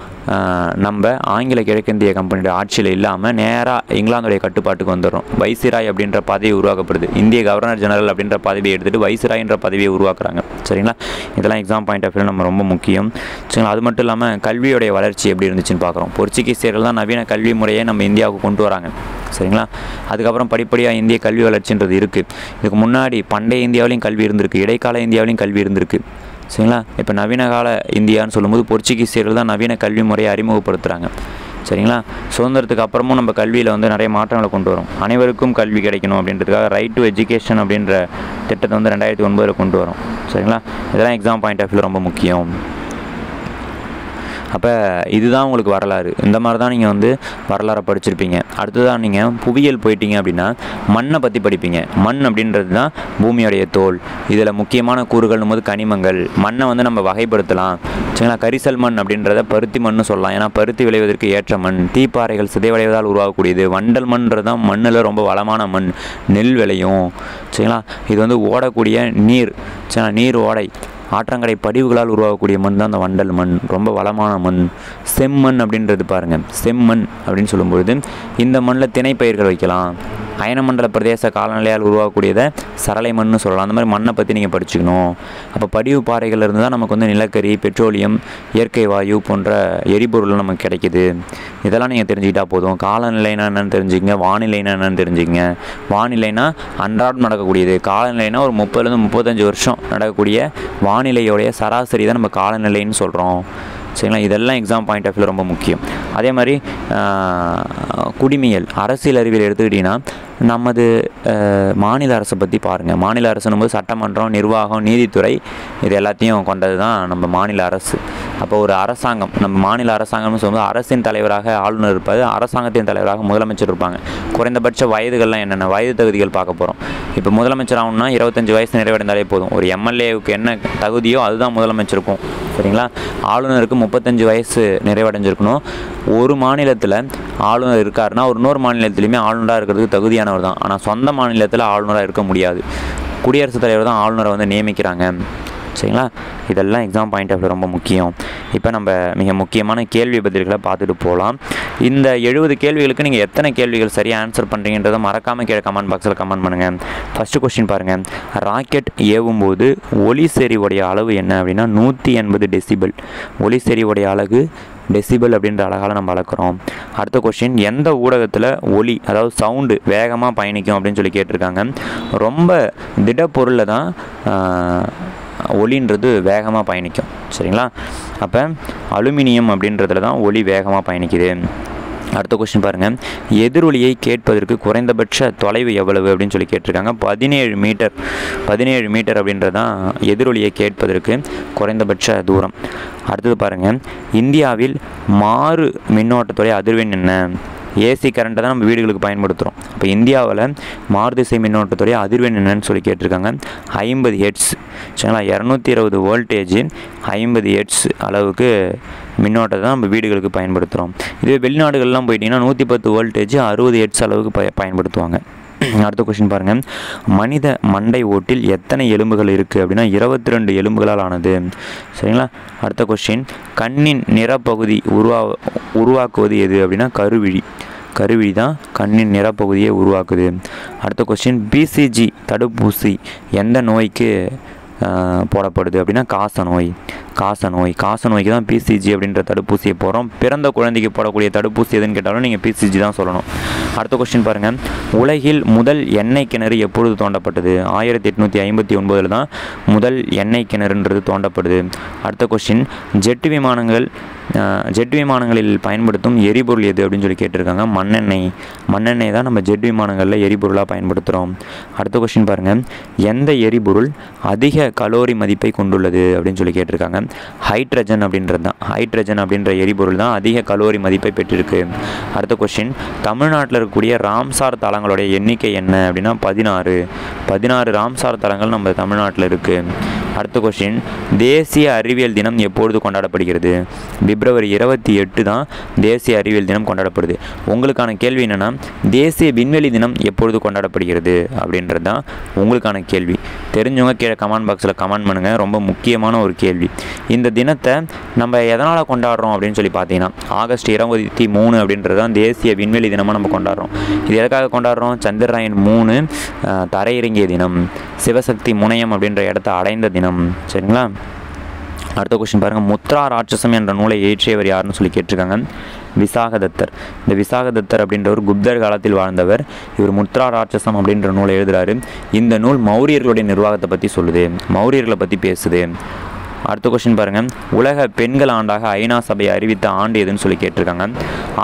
நம்ம ஆங்கில கிழக்கிந்திய கம்பெனியோட ஆட்சியில் இல்லாமல் நேராக இங்கிலாந்துடைய கட்டுப்பாட்டுக்கு வந்துடுறோம். வைசிராய் அப்படின்ற பதவி உருவாக்கப்படுது. இந்திய கவர்னர் ஜெனரல் அப்படின்ற பதவியை எடுத்துகிட்டு வைசிராய்ன்ற பதவியை உருவாக்குறாங்க. சரிங்களா, இதெல்லாம் எக்ஸாம் பாயிண்ட் ஆஃப் வியூ நம்ம ரொம்ப முக்கியம். சரிங்களா, அது மட்டும் இல்லாமல் கல்வியோடைய வளர்ச்சி எப்படி இருந்துச்சுன்னு பார்க்குறோம். போர்ச்சுகீசியர்கள் தான் நவீன கல்வி முறையை நம்ம இந்தியாவுக்கு கொண்டு வராங்க. சரிங்களா, அதுக்கப்புறம் படிப்படியாக இந்திய கல்வி வளர்ச்சின்றது இருக்குது. இதுக்கு முன்னாடி பண்டைய இந்தியாவிலையும் கல்வி இருந்திருக்கு, இடைக்கால இந்தியாவிலையும் கல்வி இருந்திருக்கு. சரிங்களா, இப்போ நவீன கால இந்தியான்னு சொல்லும்போது போர்ச்சுகீசியர்கள் தான் நவீன கல்வி முறையை அறிமுகப்படுத்துகிறாங்க. சரிங்களா, சுதந்திரத்துக்கு அப்புறமும் நம்ம கல்வியில் வந்து நிறைய மாற்றங்களை கொண்டு வரும். அனைவருக்கும் கல்வி கிடைக்கணும் அப்படின்றதுக்காக ரைட் டு எஜுகேஷன் அப்படின்ற திட்டத்தை வந்து 2009 கொண்டு வரும். சரிங்களா, இதெல்லாம் எக்ஸாம் பாயிண்ட் ஆஃப் வியூ ரொம்ப முக்கியம். அப்போ இதுதான் உங்களுக்கு வரலாறு. இந்த மாதிரி தான் நீங்கள் வந்து வரலாறை படிச்சிருப்பீங்க. அடுத்ததான் நீங்கள் புவியியல் போயிட்டீங்க அப்படின்னா மண்ணை பற்றி படிப்பீங்க. மண் அப்படின்றது தான் பூமியோடைய தோல். இதில் முக்கியமான கூறுகள்னும் போது கனிமங்கள். மண்ணை வந்து நம்ம வகைப்படுத்தலாம். சரிங்களா, கரிசல் மண் அப்படின்றத பருத்தி மண்ணு சொல்லலாம். ஏன்னா பருத்தி விளைவதற்கு ஏற்ற மண். தீப்பாறைகள் சிதைவடைவதால் உருவாகக்கூடியது. வண்டல் மண்ன்றது தான் மண்ணில் ரொம்ப வளமான மண், நெல் விளையும். சரிங்களா, இது வந்து ஓடக்கூடிய நீர். சரிங்களா, நீர் ஓடை ஆற்றங்கரை படிவுகளால் உருவாகக்கூடிய மண் தான் அந்த வண்டல் மண், ரொம்ப வளமான மண். செம்மண் அப்படின்றது பாருங்கள், செம்மண் அப்படின்னு சொல்லும்பொழுது இந்த மண்ணில் திணைப்பயிர்கள் வைக்கலாம். அயனமண்டல பிரதேச காலநிலையால் உருவாகக்கூடியதை சரளை மண்ணுன்னு சொல்லலாம். அந்த மாதிரி மண்ணை பற்றி நீங்கள் படிச்சுக்கணும். அப்போ படிவு பாறைகள் இருந்து தான் நமக்கு வந்து நிலக்கரி, பெட்ரோலியம், இயற்கை வாயு போன்ற எரிபொருள் நமக்கு கிடைக்கிது. இதெல்லாம் நீங்கள் தெரிஞ்சுக்கிட்டால் போதும். காலநிலைனா என்னென்னு தெரிஞ்சுக்கங்க, வானிலைனா என்னென்னு தெரிஞ்சுக்கங்க. வானிலைனா அன்றாடம் நடக்கக்கூடியது. காலநிலைனா ஒரு 30-35 வருஷம் நடக்கக்கூடிய வானிலையோடைய சராசரி தான் நம்ம காலநிலைன்னு சொல்கிறோம். சரிங்களா, இதெல்லாம் எக்ஸாம் பாயிண்ட் ஆஃப் வியூ ரொம்ப முக்கியம். அதே மாதிரி குடிமையல், அரசியல் அறிவியல் எடுத்துக்கிட்டிங்கன்னா நமது மாநில அரசை பற்றி பாருங்கள். மாநில அரசுன்னும் போது சட்டமன்றம், நிர்வாகம், நீதித்துறை இது எல்லாத்தையும் கொண்டது தான் நம்ம மாநில அரசு. அப்போ ஒரு அரசாங்கம், நம்ம மாநில அரசாங்கம்னு சொல்லும்போது அரசின் தலைவராக ஆளுநர் இருப்பார், அரசாங்கத்தின் தலைவராக முதலமைச்சர் இருப்பாங்க. குறைந்தபட்ச வயதுகள்லாம் என்னென்ன வயது தகுதிகள் பார்க்க போகிறோம். இப்போ முதலமைச்சர் ஆகணும்னா 25 வயசு நிறைவடைந்தாலே போதும். ஒரு எம்எல்ஏவுக்கு என்ன தகுதியோ அதுதான் முதலமைச்சருக்கும். சரிங்களா, ஆளுநருக்கு 35 வயசு நிறைவடைஞ்சிருக்கணும். ஒரு மாநிலத்தில் ஆளுநர் இருக்காருன்னா ஒரு இன்னொரு மாநிலத்திலையுமே ஆளுநராக இருக்கிறதுக்கு தகுதியானவர் தான். ஆனால் சொந்த மாநிலத்தில் ஆளுநராக இருக்க முடியாது. குடியரசுத் தலைவர் தான் ஆளுநரை வந்து நியமிக்கிறாங்க. சரிங்களா, இதெல்லாம் எக்ஸாம் பாயிண்ட் ஆஃப் வியூ ரொம்ப முக்கியம். இப்போ நம்ம மிக முக்கியமான கேள்வி பதில்களை பார்த்துட்டு போகலாம். இந்த 70 கேள்விகளுக்கு நீங்கள் எத்தனை கேள்விகள் சரியாக ஆன்சர் பண்ணுறீங்கன்றதை மறக்காமல் கீழே கமெண்ட் பாக்ஸில் கமெண்ட் பண்ணுங்கள். ஃபஸ்ட்டு கொஸ்டின் பாருங்கள். ராக்கெட் ஏவும்போது ஒலி செறிவுடைய அளவு என்ன அப்படின்னா 180 டெசிபல். ஒலி செறிவுடைய அலகு டெசிபல் அப்படின்ற அழகால் நம்ம அளக்கிறோம். அடுத்த கொஸ்டின், எந்த ஊடகத்தில் ஒலி அதாவது சவுண்டு வேகமாக பயணிக்கும் அப்படின்னு சொல்லி கேட்டிருக்காங்க. ரொம்ப திடப்பொருளில் தான் ஒலின்றது வேகமாக பயணிக்கும். சரிங்களா, அப்போ அலுமினியம் அப்படின்றதுல தான் ஒலி வேகமாக பயணிக்குது. அடுத்த கொஸ்டின் பாருங்கள். எதிரொலியை கேட்பதற்கு குறைந்தபட்ச தொலைவு எவ்வளவு அப்படின்னு சொல்லி கேட்டிருக்காங்க. 17 மீட்டர். 17 மீட்டர் அப்படின்றது தான் எதிரொலியை கேட்பதற்கு குறைந்தபட்ச தூரம். அடுத்தது பாருங்கள். இந்தியாவில் மாறு மின்னோட்டத்துடைய அதிர்வெண் என்ன? ஏசி கரண்ட்டை தான் நம்ம வீடுகளுக்கு பயன்படுத்துகிறோம். இப்போ இந்தியாவில் மாறுதிசை மின்னோட்டத்துடைய அதிர்வெண் என்னன்னு சொல்லி கேட்டிருக்காங்க. 50 ஹெர்ட்ஸ். சரிங்களா, 220 வோல்டேஜ் 50 ஹெர்ட்ஸ் அளவுக்கு மின்னோட்டத்தை தான் நம்ம வீடுகளுக்கு பயன்படுத்துகிறோம். இதுவே வெளிநாடுகள்லாம் போயிட்டிங்கன்னா 110 வோல்டேஜ் 60 ஹெர்ட்ஸ் அளவுக்கு பயன்படுத்துவாங்க. அடுத்த கொஸ்டின் பாருங்கள். மனித மண்டை ஓட்டில் எத்தனை எலும்புகள் இருக்குது அப்படின்னா 22 எலும்புகளால் ஆனது. சரிங்களா, அடுத்த கொஸ்டின். கண்ணின் நிறப்பகுதி உருவாக்குவது எது அப்படின்னா கருவிழி. கருவிழி தான் கண்ணின் நிறப்பகுதியை உருவாக்குது. அடுத்த கொஸ்டின். பிசிஜி தடுப்பூசி எந்த நோய்க்கு போடப்படுது அப்படின்னா காசநோய். காசநோய்க்கு தான் பிசிஜி அப்படின்ற தடுப்பூசியை போடுறோம். பிறந்த குழந்தைக்கு போடக்கூடிய தடுப்பூசி எதுன்னு கேட்டாலும் நீங்கள் பிசிஜி தான் சொல்லணும். அடுத்த கொஸ்டின் பாருங்கள். உலகில் முதல் எண்ணெய் கிணறு எப்பொழுது தோண்டப்பட்டது? 1859 தான் முதல் எண்ணெய் கிணறுன்றது தோண்டப்படுது. அடுத்த கொஸ்டின். ஜெட் விமானங்களில் பயன்படுத்தும் எரிபொருள் எது அப்படின்னு சொல்லி கேட்டிருக்காங்க. மண்ணெண்ணெய் தான் நம்ம ஜெட் விமானங்களில் எரிபொருளாக பயன்படுத்துகிறோம். அடுத்த கொஸ்டின் பாருங்கள். எந்த எரிபொருள் அதிக கலோரி மதிப்பை கொண்டுள்ளது அப்படின்னு சொல்லி கேட்டிருக்காங்க. ஹைட்ரஜன் அப்படின்றது தான். ஹைட்ரஜன் அப்படின்ற எரிபொருள் தான் அதிக கலோரி மதிப்பை பெற்றிருக்கு. அடுத்த கொஸ்டின், தமிழ்நாட்டில் இருக்கக்கூடிய ராம்சார் தலங்களுடைய எண்ணிக்கை என்ன அப்படின்னா 16 ராம்சார் தலங்கள் நம்ம தமிழ்நாட்டில் இருக்குது. அடுத்த கொஸ்டின், தேசிய அறிவியல் தினம் எப்பொழுது கொண்டாடப்படுகிறது? பிப்ரவரி 28 தான் தேசிய அறிவியல் தினம் கொண்டாடப்படுது. உங்களுக்கான கேள்வி என்னென்னா, தேசிய விண்வெளி தினம் எப்பொழுது கொண்டாடப்படுகிறது அப்படின்றது தான் உங்களுக்கான கேள்வி. தெரிஞ்சவங்க கீழே கமெண்ட் பாக்ஸில் கமெண்ட் பண்ணுங்கள். ரொம்ப முக்கியமான ஒரு கேள்வி. இந்த தினத்தை நம்ம எதனால் கொண்டாடுறோம் அப்படின்னு சொல்லி பார்த்தீங்கன்னா, ஆகஸ்ட் 23 அப்படின்றது தான் தேசிய விண்வெளி தினமாக நம்ம கொண்டாடுறோம். இது எதுக்காக கொண்டாடுறோம்? சந்திரயான் 3 தரையிறங்கிய தினம், சிவசக்தி முனையம் அப்படின்ற இடத்த அடைந்த தினம். சரிங்களா? அடுத்த கொஸ்டின் பாருங்கள், முத்ரா ராட்சசம் என்ற நூலை இயற்றியவர் யாருன்னு சொல்லி கேட்டிருக்காங்க. விசாகதத்தர். இந்த விசாகதத்தர் அப்படின்றவர் குப்தர் காலத்தில் வாழ்ந்தவர். இவர் முத்ரா ராட்சசம் அப்படின்ற நூலை எழுதுகிறாரு. இந்த நூல் மௌரியர்களுடைய நிர்வாகத்தை பற்றி சொல்லுது, மௌரியர்களை பற்றி பேசுது. அடுத்த கொஸ்டின் பாருங்கள், உலக பெண்கள் ஆண்டாக ஐநா சபை அறிவித்த ஆண்டு எதுன்னு சொல்லி கேட்டிருக்காங்க.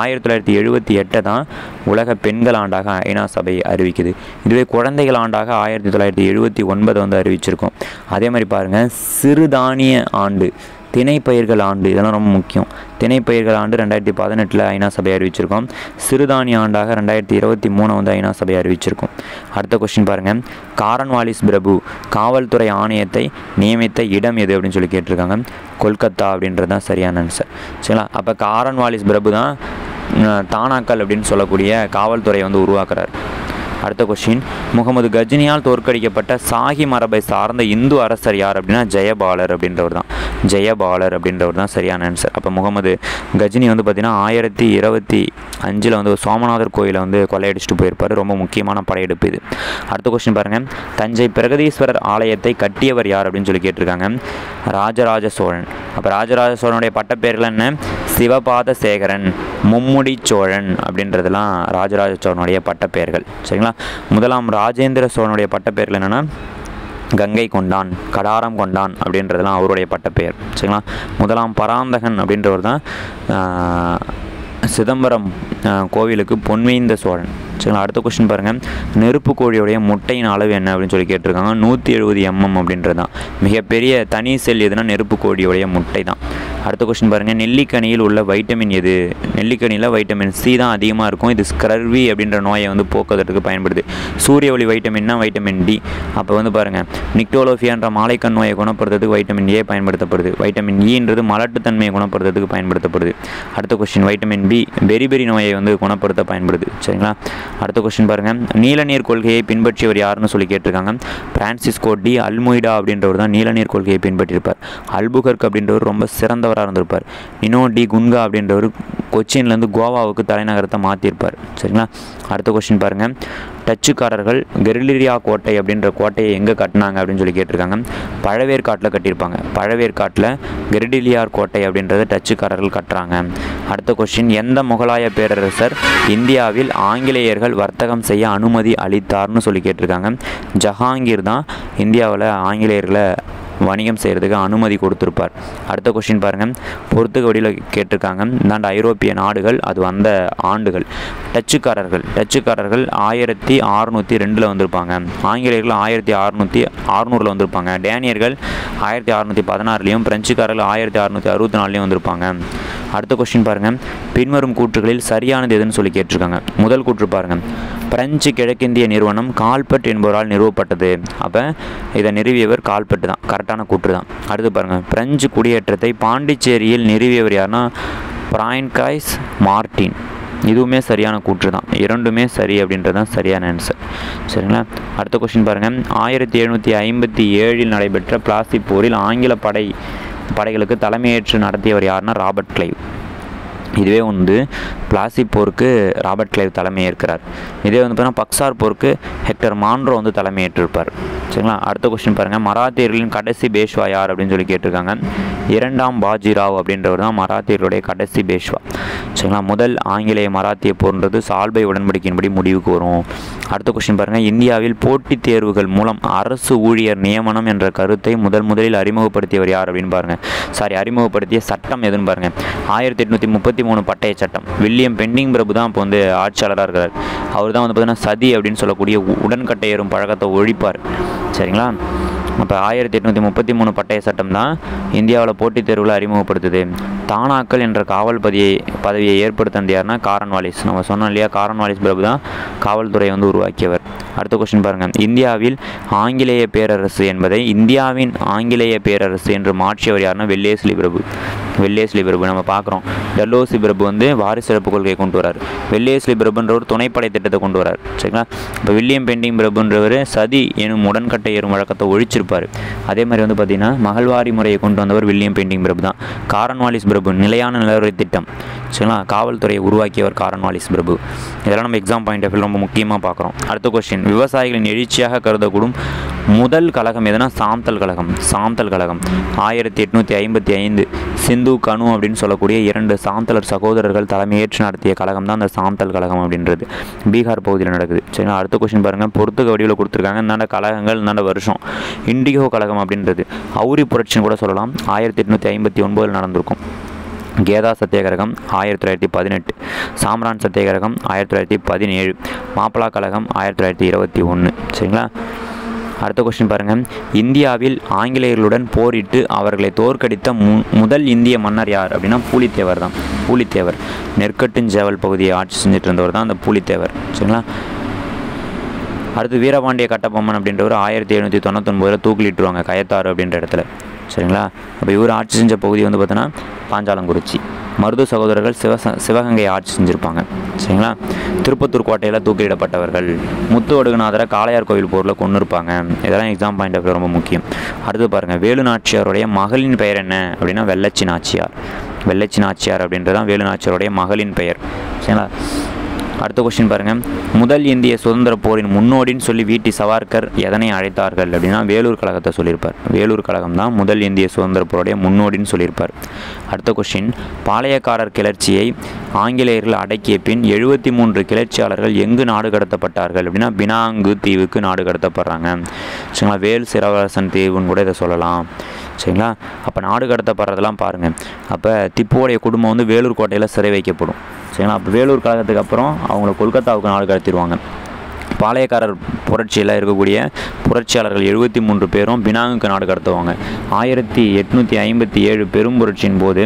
1978 தான் உலக பெண்கள் ஆண்டாக ஐநா சபை அறிவிக்குது. இதுவே குழந்தைகள் ஆண்டாக 1979 வந்து அறிவிச்சிருக்கோம். அதே மாதிரி பாருங்கள், சிறுதானிய ஆண்டு, திணைப்பயிர்கள் ஆண்டு, இதெல்லாம் ரொம்ப முக்கியம். திணைப்பயிர்கள் ஆண்டு 2018 ஐநா சபை அறிவிச்சிருக்கோம். சிறுதானிய ஆண்டாக 2023 வந்து ஐநா சபை அறிவிச்சிருக்கோம். அடுத்த கொஸ்டின் பாருங்கள், காரன்வாலிஸ் பிரபு காவல்துறை ஆணையத்தை நியமித்த இடம் எது அப்படின்னு சொல்லி கேட்டிருக்காங்க. கொல்கத்தா அப்படின்றது தான் சரியான ஆன்சர். சரிங்களா? அப்போ காரன்வாலிஸ் பிரபு தான் தானாக்கல் அப்படின்னு சொல்லக்கூடிய காவல்துறையை வந்து உருவாக்குறார். அடுத்த கொஸ்டின், முகமது கஜினியால் தோற்கடிக்கப்பட்ட சாஹி மரபை சார்ந்த இந்து அரசர் யார் அப்படின்னா ஜெயபாலர் அப்படின்றவர் தான். ஜெயபாலர் அப்படின்றவர் தான் சரியான ஆன்சர். அப்போ முகமது கஜினி வந்து பார்த்திங்கன்னா 1025 வந்து சோமநாதர் கோயிலை வந்து கொள்ளையடிச்சிட்டு போயிருப்பார். ரொம்ப முக்கியமான படையெடுப்பு இது. அடுத்த கொஸ்டின் பாருங்கள், தஞ்சை பிரகதீஸ்வரர் ஆலயத்தை கட்டியவர் யார் அப்படின்னு சொல்லி கேட்டிருக்காங்க. ராஜராஜ சோழன். அப்போ ராஜராஜ சோழனுடைய பட்டப்பேர்கள் என்ன? சிவபாத சேகரன், மும்முடி சோழன் அப்படின்றதெல்லாம் ராஜராஜ சோழனுடைய பட்டப்பெயர்கள். சரிங்களா? முதலாம் ராஜேந்திர சோழனுடைய பட்டப்பெயர்கள் என்னென்னா கங்கை கொண்டான், கடாரம் கொண்டான் அப்படின்றதெல்லாம் அவருடைய பட்டப்பெயர். சரிங்களா? முதலாம் பராந்தகன் அப்படின்றவர் தான் சிதம்பரம் கோவிலுக்கு பொன்வேய்ந்த சோழன். சரிங்களா? அடுத்த கொஸ்டின் பாருங்கள், நெருப்பு கோழியுடைய முட்டையின் அளவு என்ன அப்படின்னு சொல்லி கேட்டிருக்காங்க. 170 mm அப்படின்றது தான் மிகப்பெரிய தனி செல் எதுனா நெருப்பு கோழியுடைய முட்டை தான். அடுத்த கொஸ்டின் பாருங்கள், நெல்லிக்கனியில் உள்ள வைட்டமின் எது? நெல்லிக்கனியில் வைட்டமின் சி தான் அதிகமாக இருக்கும். இது ஸ்கர்வி அப்படின்ற நோயை வந்து போக்குவதற்கு பயன்படுது. சூரிய ஒளி வைட்டமின்னா வைட்டமின் டி. அப்போ வந்து பாருங்கள், நிக்டோலோஃபியான்ற மாலைக்கண் நோயை குணப்படுத்துறதுக்கு வைட்டமின் ஏ பயன்படுத்தப்படுது. வைட்டமின் ஈன்றது மலட்டுத்தன்மையை குணப்படுத்துறதுக்கு பயன்படுத்தப்படுது. அடுத்த கொஸ்டின், வைட்டமின் பி பெரிபெரி நோயை வந்து குணப்படுத்த பயன்படுது. சரிங்களா? அடுத்த கொஸ்டின் பாருங்கள், நீலநீர் கொள்கையை பின்பற்றியவர் யாருன்னு சொல்லி கேட்டிருக்காங்க. பிரான்சிஸ்கோ டி அல்மொய்டா அப்படின்றவர் தான் நீலநீர் கொள்கையை பின்பற்றியிருப்பார். அல்புகர்க் அப்படின்றவர் ரொம்ப சிறந்தவராக இருந்திருப்பார். நினோ டி குன்கா அப்படின்றவர் கொச்சின்லேருந்து கோவாவுக்கு தலைநகரத்தை மாற்றியிருப்பார். சரிங்களா? அடுத்த கொஸ்டின் பாருங்கள், டச்சுக்காரர்கள் கெரிலியா கோட்டை அப்படின்ற கோட்டையை எங்கே கட்டினாங்க அப்படின்னு சொல்லி கேட்டிருக்காங்க. பழவேற்காட்டில் கட்டியிருப்பாங்க. பழவேற்காட்டில் கெரிலியார் கோட்டை அப்படின்றத டச்சுக்காரர்கள் கட்டுறாங்க. அடுத்த கொஸ்டின், எந்த முகலாய பேரரசர் இந்தியாவில் ஆங்கிலேயர்கள் வர்த்தகம் செய்ய அனுமதி அளித்தார்னு சொல்லி கேட்டிருக்காங்க. ஜஹாங்கீர் தான் இந்தியாவில் ஆங்கிலேயர்களை வணிகம் செய்கிறதுக்கு அனுமதி கொடுத்துருப்பார். அடுத்த கொஸ்டின் பாருங்கள், பொறுத்துக்க வழியில் கேட்டிருக்காங்க. இந்தாண்ட ஐரோப்பிய நாடுகள் அது வந்த ஆண்டுகள். டச்சுக்காரர்கள் 1602 வந்திருப்பாங்க. ஆங்கிலேயர்கள் 1600 வந்திருப்பாங்க. டேனியர்கள் 1616 பிரெஞ்சுக்காரர்கள் 1664 வந்திருப்பாங்க. அடுத்த கொஸ்டின் பாருங்கள், பின்வரும் கூற்றுகளில் சரியானது எதுன்னு சொல்லி கேட்டிருக்காங்க. முதல் கூற்று பாருங்கள், பிரெஞ்சு கிழக்கிந்திய நிறுவனம் கால்பட் என்பவரால் நிறுவப்பட்டது. அப்போ இதை நிறுவியவர் கால்பட்டு தான், கரெக்டான கூற்று தான். அடுத்து பாருங்கள், பிரெஞ்சு குடியேற்றத்தை பாண்டிச்சேரியில் நிறுவியவர் யாருன்னா பிரான்காய்ஸ் மார்டின். இதுவுமே சரியான கூற்று தான். இரண்டுமே சரி அப்படின்றது தான் சரியான ஆன்சர். சரிங்களா? அடுத்த கொஸ்டின் பாருங்கள், 1757 நடைபெற்ற பிளாசி போரில் ஆங்கில படைகளுக்கு தலைமையேற்று நடத்தியவர் யாருன்னா ராபர்ட் கிளைவ். இதுவே வந்து பிளாசி போருக்கு ராபர்ட் கிளைவ் தலைமையேற்கிறார். இதே வந்து பார்த்தீங்கன்னா பக்சார் போருக்கு ஹெக்டர் மான்ரோ வந்து தலைமையேற்றிருப்பார். சரிங்களா? அடுத்த கொஸ்டின் பாருங்கள், மராத்தியர்களின் கடைசி பேஷ்வா யார் அப்படின்னு சொல்லி கேட்டிருக்காங்க. 2ஆம் பாஜிராவ் அப்படின்றவர் தான் மராத்தியர்களுடைய கடைசி பேஷ்வா. சரிங்களா? முதல் ஆங்கிலேய மராத்திய போர்ன்றது சால்பை உடன்படிக்கையின்படி முடிவுக்கு வரும். அடுத்த கொஸ்டின் பாருங்கள், இந்தியாவில் போட்டித் தேர்வுகள் மூலம் அரசு ஊழியர் நியமனம் என்ற கருத்தை முதலில் அறிமுகப்படுத்தியவர் யார் அப்படின்னு பாருங்கள். அறிமுகப்படுத்திய சட்டம் எதுன்னு பாருங்கள். 1833 பட்டய சட்டம். வில்லியம் பெண்டிங் பிரபு தான் இப்போ வந்து ஆட்சியாளராக இருக்கிறார். அவர் தான் வந்து பார்த்தீங்கன்னா சதி அப்படின்னு சொல்லக்கூடிய உடன்கட்டை ஏறும் பழக்கத்தை ஒழிப்பார். சரிங்களா? அப்போ 1833 பட்டய சட்டம் தான் இந்தியாவில் போட்டித் தேர்வில் அறிமுகப்படுத்துது. தானாக்கல் என்ற காவல் பதவியை ஏற்படுத்தினது யாருன்னா காரன்வாலிஸ். நம்ம சொன்னோம் இல்லையா, காரன்வாலிஸ் பிரபு தான் காவல்துறையை வந்து உருவாக்கியவர். அடுத்த கொஸ்டின் பாருங்கள். இந்தியாவில் ஆங்கிலேய பேரரசு என்பதை இந்தியாவின் ஆங்கிலேய பேரரசு என்று மாற்றியவர் யாருன்னா வெல்லேஸ்லி பிரபு. வெல்லேஸ்லி பிரபு நம்ம பார்க்குறோம். டெல்லோசி பிரபு வந்து வாரிசிறப்பு கொள்கையை கொண்டு வரார். வெல்லேஸ்லி பிரபுன்றவர் துணைப்படை திட்டத்தை கொண்டு வரார். சரிங்களா. இப்போ வில்லியம் பெண்டிங் பிரபுன்றவர் சதி எனும் உடன்கட்டை ஏறும் வழக்கத்தை ஒழிச்சிருப்பார். அதே மாதிரி வந்து பார்த்திங்கன்னா மகள்வாரி முறையை கொண்டு வந்தவர் வில்லியம் பெண்டிங் பிரபு தான். காரன்வாலிஸ் பிரபு நிலையான நிலவரை திட்டம், சரிங்களா, காவல்துறையை உருவாக்கியவர் காரன்வாலிஸ் பிரபு. இதெல்லாம் நம்ம எக்ஸாம் பாயிண்ட் ஆஃப் வியூ ரொம்ப முக்கியமாக பார்க்குறோம். அடுத்த கொஸ்டின். விவசாயிகளின் எழுச்சியாக கருதக்கூடும் முதல் கழகம் எதுனா சாந்தல் கழகம். சாந்தல் கழகம் 1855 சிந்து கனு அப்படின்னு சொல்லக்கூடிய 2 சாந்தலர் சகோதரர்கள் தலைமையேற்று நடத்திய கழகம் தான் அந்த சாந்தல் கழகம் அப்படின்றது. பீகார் பகுதியில் நடக்குது. சரிங்களா. அடுத்த கொஸ்டின் பாருங்கள். பொறுத்துக்க வடிவில் கொடுத்துருக்காங்க. இந்தாண்ட கழகங்கள், இந்தாண்ட வருஷம். இண்டிகோ கழகம் அப்படின்றது அவுரி புரட்சின்னு கூட சொல்லலாம். 1859 நடந்திருக்கும். கேதா சத்தியாகிரகம் 1918, சாம்ரான் சத்தியாகிரகம் 1917, மாப்பிளா கழகம் 1921. சரிங்களா. அடுத்த கொஸ்டின் பாருங்கள். இந்தியாவில் ஆங்கிலேயர்களுடன் போரிட்டு அவர்களை தோற்கடித்த முதல் இந்திய மன்னர் யார் அப்படின்னா பூலித்தேவர் தான். பூலித்தேவர் நெற்கட்டுஞ்சேவல் பகுதியை ஆட்சி செஞ்சுட்டு இருந்தவர் தான் அந்த பூலித்தேவர். சரிங்களா. அடுத்து வீரபாண்டிய கட்டபொம்மன் அப்படின்றவர் 1799 தூக்கிலிட்டுருவாங்க கயத்தாறு அப்படின்ற இடத்துல. சரிங்களா. அப்போ இவர் ஆட்சி செஞ்ச பகுதி வந்து பார்த்தோன்னா பாஞ்சாலங்குறிச்சி. மருது சகோதரர்கள் சிவகங்கையை ஆட்சி செஞ்சுருப்பாங்க. சரிங்களா. திருப்பத்தூர் கோட்டையில் தூக்கிலிடப்பட்டவர்கள். முத்து ஒடுகுநாதரை காளையார் கோவில் போரில் கொண்டு இருப்பாங்க. இதெல்லாம் எக்ஸாம் பாயிண்ட் ஆஃப் வியூ ரொம்ப முக்கியம். அடுத்து பாருங்கள். வேலு நாச்சியாருடைய மகளின் பெயர் என்ன அப்படின்னா வெள்ளச்சி நாச்சியார். வெள்ளச்சி நாச்சியார் அப்படின்றது தான் வேலு நாச்சியாருடைய மகளின் பெயர். சரிங்களா. அடுத்த கொஸ்டின் பாருங்கள். முதல் இந்திய சுதந்திர போரின் முன்னோடின்னு சொல்லி வீட்டி சவார்கர் எதனை அழைத்தார்கள் அப்படின்னா வேலூர் கழகத்தை சொல்லியிருப்பார். வேலூர் கழகம் தான் முதல் இந்திய சுதந்திர போருடைய முன்னோடின்னு சொல்லியிருப்பார். அடுத்த கொஸ்டின். பாளையக்காரர் கிளர்ச்சியை ஆங்கிலேயர்கள் அடக்கிய பின் 73 கிளர்ச்சியாளர்கள் எங்கு நாடு கடத்தப்பட்டார்கள் அப்படின்னா பினாங்கு தீவுக்கு நாடு கடத்தப்படுறாங்க. சரிங்களா. வேல் சிறவரசன் தீவுன்னு கூட இதை சொல்லலாம். சரிங்களா. அப்போ நாடு கடத்தப்படுறதெல்லாம் பாருங்கள். அப்போ திப்புவோடைய குடும்பம் வந்து வேலூர் கோட்டையில் சிறை வைக்கப்படும். சரிங்களா. அப்போ வேலூர் கழகத்துக்கு அப்புறம் அவங்கள கொல்கத்தாவுக்கு நாடு கடத்திடுவாங்க. பாளையக்காரர் புரட்சியில் இருக்கக்கூடிய புரட்சியாளர்கள் 73 பேரும் பினாங்குக்கு நாடு கடத்துவாங்க. 1857 பெரும் புரட்சியின் போது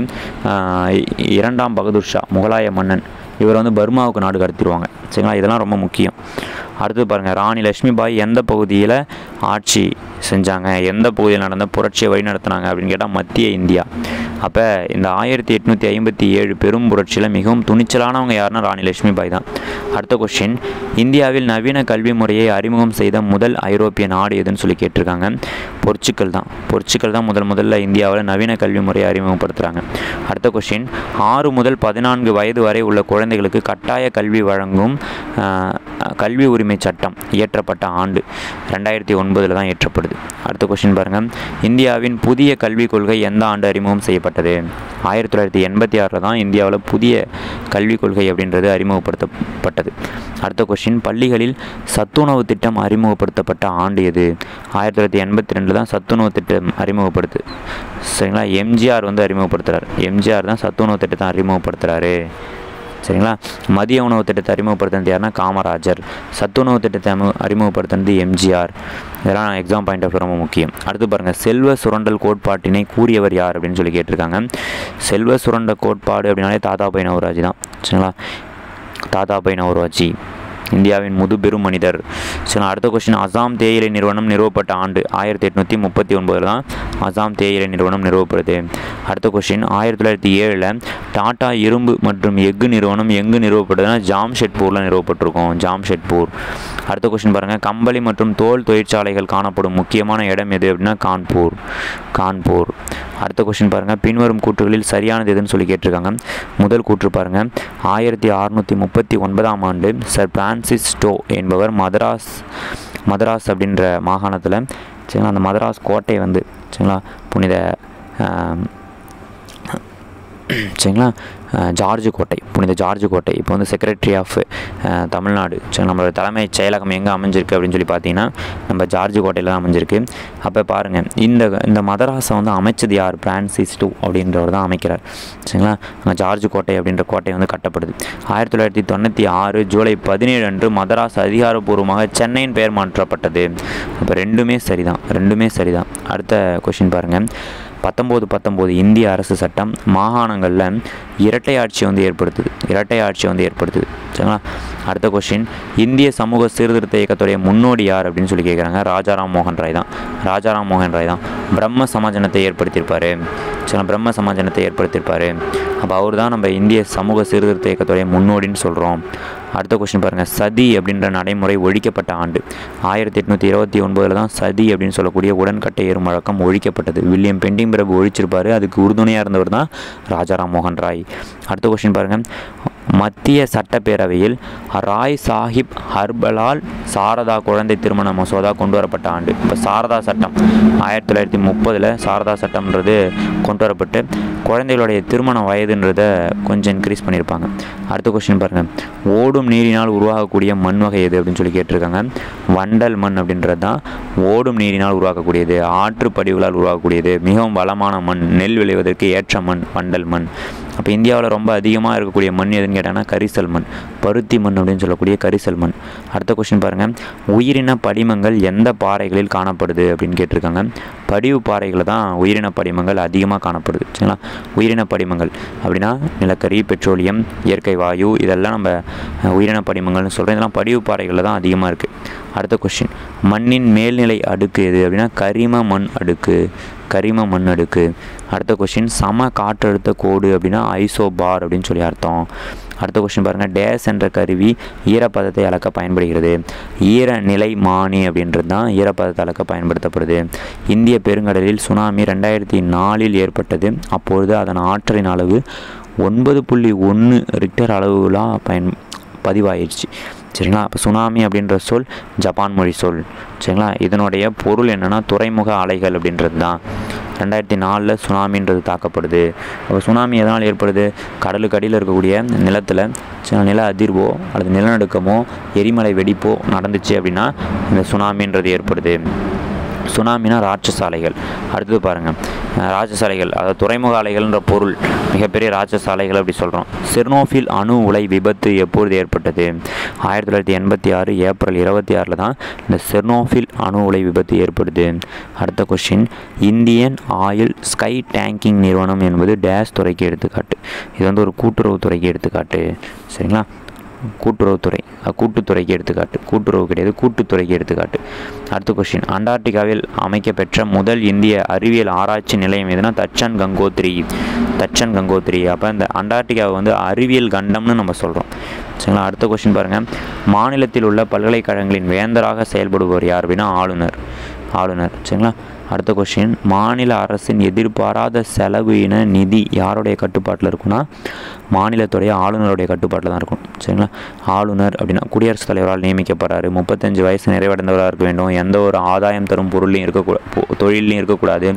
2ஆம் பகதூர் ஷா முகலாய மன்னன் இவர் வந்து பர்மாவுக்கு நாடு கடத்திடுவாங்க. சரிங்களா. இதெல்லாம் ரொம்ப முக்கியம். அடுத்து பாருங்கள். ராணி லட்சுமிபாய் எந்த பகுதியில் ஆட்சி செஞ்சாங்க, எந்த பகுதியில் நடந்த புரட்சியை வழி நடத்தினாங்க அப்படின்னு கேட்டால் மத்திய இந்தியா. அப்போ இந்த 1857 பெரும் புரட்சியில் மிகவும் துணிச்சலானவங்க யாருன்னா ராணி லட்சுமிபாய் தான். அடுத்த கொஸ்டின். இந்தியாவில் நவீன கல்வி முறையை அறிமுகம் செய்த முதல் ஐரோப்பிய நாடு எதுன்னு சொல்லி கேட்டிருக்காங்க. போர்ச்சுகல் தான். போர்ச்சுகல் தான் முதல்ல இந்தியாவில் நவீன கல்வி முறையை அறிமுகப்படுத்துகிறாங்க. அடுத்த கொஸ்டின். 6 முதல் 14 வயது வரை உள்ள குழந்தைகளுக்கு கட்டாய கல்வி வழங்கும் கல்வி உரிமை சட்டம் இயற்றப்பட்ட ஆண்டு 2009 தான் இயற்றப்படுது. அடுத்த கொஸ்டின் பாருங்கள். இந்தியாவின் புதிய கல்விக் கொள்கை எந்த ஆண்டு அறிமுகம் செய்யப்பட்டது? 1986 தான் இந்தியாவில் புதிய கல்விக் கொள்கை அப்படின்றது அறிமுகப்படுத்தப்பட்டது. அடுத்த கொஸ்டின். பள்ளிகளில் சத்துணவு திட்டம் அறிமுகப்படுத்தப்பட்ட ஆண்டு எது? 1982 தான் சத்துணவு திட்டம் அறிமுகப்படுத்து. சரிங்களா. எம்ஜிஆர் வந்து அறிமுகப்படுத்துகிறார். எம்ஜிஆர் தான் சத்துணவு திட்டத்தை அறிமுகப்படுத்துகிறாரு. சரிங்களா. மதிய உணவு திட்டத்தை அறிமுகப்படுத்துனது யாருன்னா காமராஜர். சத்துணவு திட்டத்தை அறிமுகப்படுத்துனது எம்ஜிஆர். இதெல்லாம் எக்ஸாம் பாயிண்ட் ஆஃப் ரொம்ப முக்கியம். அடுத்து பாருங்கள். செல்வ சுரண்டல் கோட்பாட்டினை கூறியவர் யார் அப்படின்னு சொல்லி கேட்டிருக்காங்க. செல்வ சுரண்டல் கோட்பாடு அப்படின்னாலே தாதாபாய் நவரோஜி தான். சரிங்களா. தாதாபாய் நவரோஜி இந்தியாவின் முதுபெரும் மனிதர். சரி. அடுத்த கொஸ்டின். அசாம் தேயிலை நிறுவனம் நிறுவப்பட்ட ஆண்டு 1839 தான் அசாம் தேயிலை நிறுவனம் நிறுவப்படுது. அடுத்த கொஸ்டின். 1907 டாடா இரும்பு மற்றும் எஃகு நிறுவனம் எங்கு நிறுவப்பட்டதுன்னா ஜாம்ஷெட்பூரில் நிறுவப்பட்டிருக்கும். ஜாம்ஷெட்பூர். அடுத்த கொஸ்டின் பாருங்கள். கம்பளி மற்றும் தோல் தொழிற்சாலைகள் காணப்படும் முக்கியமான இடம் எது அப்படின்னா கான்பூர். கான்பூர். அடுத்த கொஸ்டின் பாருங்கள். பின்வரும் கூற்றுகளில் சரியானது எதுன்னு சொல்லி கேட்டிருக்காங்க. முதல் கூற்று பாருங்கள். 1639 ஆண்டு சர் பிரான்சிஸ் ஸ்டோ என்பவர் மதராஸ் அப்படின்ற மாகாணத்தில், சரிங்களா, அந்த மதராஸ் கோட்டை வந்து, சரிங்களா, புனித சரிங்களா. ஜார்ஜ் கோட்டை, புனித ஜார்ஜ் கோட்டை இப்போ வந்து செக்ரட்டரி ஆஃப் தமிழ்நாடு, சரி, நம்மளோட தலைமைச் செயலகம் எங்கே அமைஞ்சிருக்கு அப்படின்னு சொல்லி பார்த்தீங்கன்னா நம்ம ஜார்ஜ் கோட்டையில் தான் அமைஞ்சிருக்கு. அப்போ பாருங்கள், இந்த மதராஸை வந்து அமைச்சது யார்? பிரான்சிஸ் II அப்படின்றவர் தான் அமைக்கிறார். சரிங்களா. ஜார்ஜ் கோட்டை அப்படின்ற கோட்டை வந்து கட்டப்படுது 1996 ஜூலை 17 அன்று மதராஸ் அதிகாரப்பூர்வமாக சென்னையின் பெயர் மாற்றப்பட்டது. அப்போ ரெண்டுமே சரிதான். அடுத்த கொஷின் பாருங்கள். 1919 இந்திய அரசு சட்டம் மாகாணங்களில் இரட்டை ஆட்சி வந்து ஏற்படுத்துது. சரிங்களா. அடுத்த கொஸ்டின், இந்திய சமூக சீர்திருத்த இயக்கத்துடைய முன்னோடி யார் அப்படின்னு சொல்லி கேட்குறாங்க. ராஜாராம் மோகன் ராய் தான். பிரம்ம சமாஜனத்தை ஏற்படுத்தியிருப்பார். அப்போ அவர் தான் நம்ம இந்திய சமூக சீர்திருத்த இயக்கத்துடைய முன்னோடின்னு சொல்கிறோம். அடுத்த கொஸ்டின் பாருங்கள். சதி அப்படின்ற நடைமுறை ஒழிக்கப்பட்ட ஆண்டு 1829 தான் சதி அப்படின்னு சொல்லக்கூடிய உடன்கட்டை ஏறும் வழக்கம் ஒழிக்கப்பட்டது. வில்லியம் பெண்டிங் பிரபு ஒழிச்சிருப்பார். அதுக்கு உறுதுணையாக இருந்தவர் தான் ராஜாராம் மோகன் ராய். அடுத்த கொஸ்டின் பாருங்கள். மத்திய சட்டப்பேரவையில் ராய் சாஹிப் ஹர்பலால் சாரதா குழந்தை திருமண மசோதா கொண்டு வரப்பட்ட ஆண்டு. இப்போ சாரதா சட்டம் 1930 சாரதா சட்டம்ன்றது கொண்டு வரப்பட்டு குழந்தைகளுடைய திருமண வயதுன்றதை கொஞ்சம் இன்க்ரீஸ் பண்ணியிருப்பாங்க. அடுத்த கொஸ்டின் பாருங்கள். ஓடும் நீரினால் உருவாகக்கூடிய மண் வகை எது அப்படின்னு சொல்லி கேட்டிருக்காங்க. வண்டல் மண் அப்படின்றது தான் ஓடும் நீரினால் உருவாக்கக்கூடியது, ஆற்று படிவுகளால் உருவாக்கக்கூடியது, மிகவும் வளமான மண், நெல் விளைவதற்கு ஏற்ற மண் வண்டல் மண். அப்போ இந்தியாவில் ரொம்ப அதிகமாக இருக்கக்கூடிய மண் எதுன்னு கேட்டாங்கன்னா கரிசல் மண், பருத்தி மண் அப்படின்னு சொல்லக்கூடிய கரிசல் மண். அடுத்த கொஸ்டின் பாருங்கள். உயிரின படிமங்கள் எந்த பாறைகளில் காணப்படுது அப்படின்னு கேட்டிருக்காங்க. படிவு பாறைகளில் தான் உயிரின படிமங்கள் அதிகமாக காணப்படுது. சரிங்களா. உயிரின படிமங்கள் அப்படின்னா நிலக்கரி, பெட்ரோலியம், இயற்கை வாயு, இதெல்லாம் நம்ம உயிரின படிமங்கள்னு சொல்கிறோம். இதெல்லாம் படிவு பாறைகளில் தான் அதிகமாக இருக்குது. அடுத்த கொஸ்டின். மண்ணின் மேல்நிலை அடுக்கு எது அப்படின்னா கரிம மண் அடுக்கு. அடுத்த கொஸ்டின். சம காற்றழுத்த கோடு அப்படின்னா ஐசோபார் அப்படின்னு சொல்லி அர்த்தம். அடுத்த கொஸ்டின் பாருங்கள். டேஸ் என்ற கருவி ஈரப்பதத்தை அளக்க பயன்படுகிறது. ஈரநிலை மானி அப்படின்றது தான் ஈரப்பதத்தை அளக்க பயன்படுத்தப்படுது. இந்திய பெருங்கடலில் சுனாமி 2004 ஏற்பட்டது. அப்பொழுது அதன் ஆற்றலின் அளவு 9.1 ரிக்டர் அளவுலாம் பதிவாயிடுச்சு. சரிங்களா. அப்போ சுனாமி அப்படின்ற சொல் ஜப்பான் மொழி சொல். சரிங்களா. இதனுடைய பொருள் என்னென்னா துறைமுக அலைகள் அப்படின்றது தான். 2004 சுனாமின்றது தாக்கப்படுது. அப்போ சுனாமி எதனால் ஏற்படுது? கடலுக்கு அடியில் இருக்கக்கூடிய நிலத்தில் நில அதிர்வோ அல்லது நிலநடுக்கமோ எரிமலை வெடிப்போ நடந்துச்சு அப்படின்னா இந்த சுனாமின்றது ஏற்படுது. சுனாமினா ராட்சச அலைகள். அடுத்தது பாருங்கள். ராட்சச அலைகள் அதாவது துறைமுக அலைகள்ன்ற பொருள் மிகப்பெரிய ராட்சச அலைகள் அப்படி சொல்கிறோம். செர்னோபில் அணு உலை விபத்து எப்பொழுது ஏற்பட்டது? 1986 ஏப்ரல் 26 தான் இந்த செர்னோபில் அணு உலை விபத்து ஏற்படுது. அடுத்த question. Indian oil sky tanking நிறுவனம் என்பது டேஷ் துறைக்கு எடுத்துக்காட்டு. இது வந்து ஒரு கூட்டுறவுத்துறைக்கு எடுத்துக்காட்டு. சரிங்களா. கூட்டுத்துறைக்கு எடுத்துக்காட்டு. கூட்டுறவு கிடையாது, கூட்டுத்துறைக்கு எடுத்துக்காட்டு. அடுத்த கொஸ்டின். அண்டார்டிகாவில் அமைக்கப்பெற்ற முதல் இந்திய அறிவியல் ஆராய்ச்சி நிலையம் எதுனா தச்சன் கங்கோத்ரி. அப்போ இந்த அண்டார்டிகாவை வந்து அறிவியல் கண்டம்னு நம்ம சொல்கிறோம். சரிங்களா. அடுத்த கொஸ்டின் பாருங்கள். மாநிலத்தில் உள்ள பல்கலைக்கழகங்களின் வேந்தராக செயல்படுபவர் யார் அப்படின்னா ஆளுநர். சரிங்களா. அடுத்த கொஸ்டின். மாநில அரசின் எதிர்பாராத செலவு இன நிதி யாருடைய கட்டுப்பாட்டில் இருக்குன்னா மாநிலத்துடைய ஆளுநருடைய கட்டுப்பாட்டில் தான் இருக்கும். சரிங்களா. ஆளுநர் அப்படின்னா குடியரசுத் தலைவரால் நியமிக்கப்படுறாரு. 35 வயசு நிறைவடைந்தவராக இருக்க வேண்டும். எந்த ஒரு ஆதாயம் தரும் தொழிலையும் இருக்கக்கூடாது.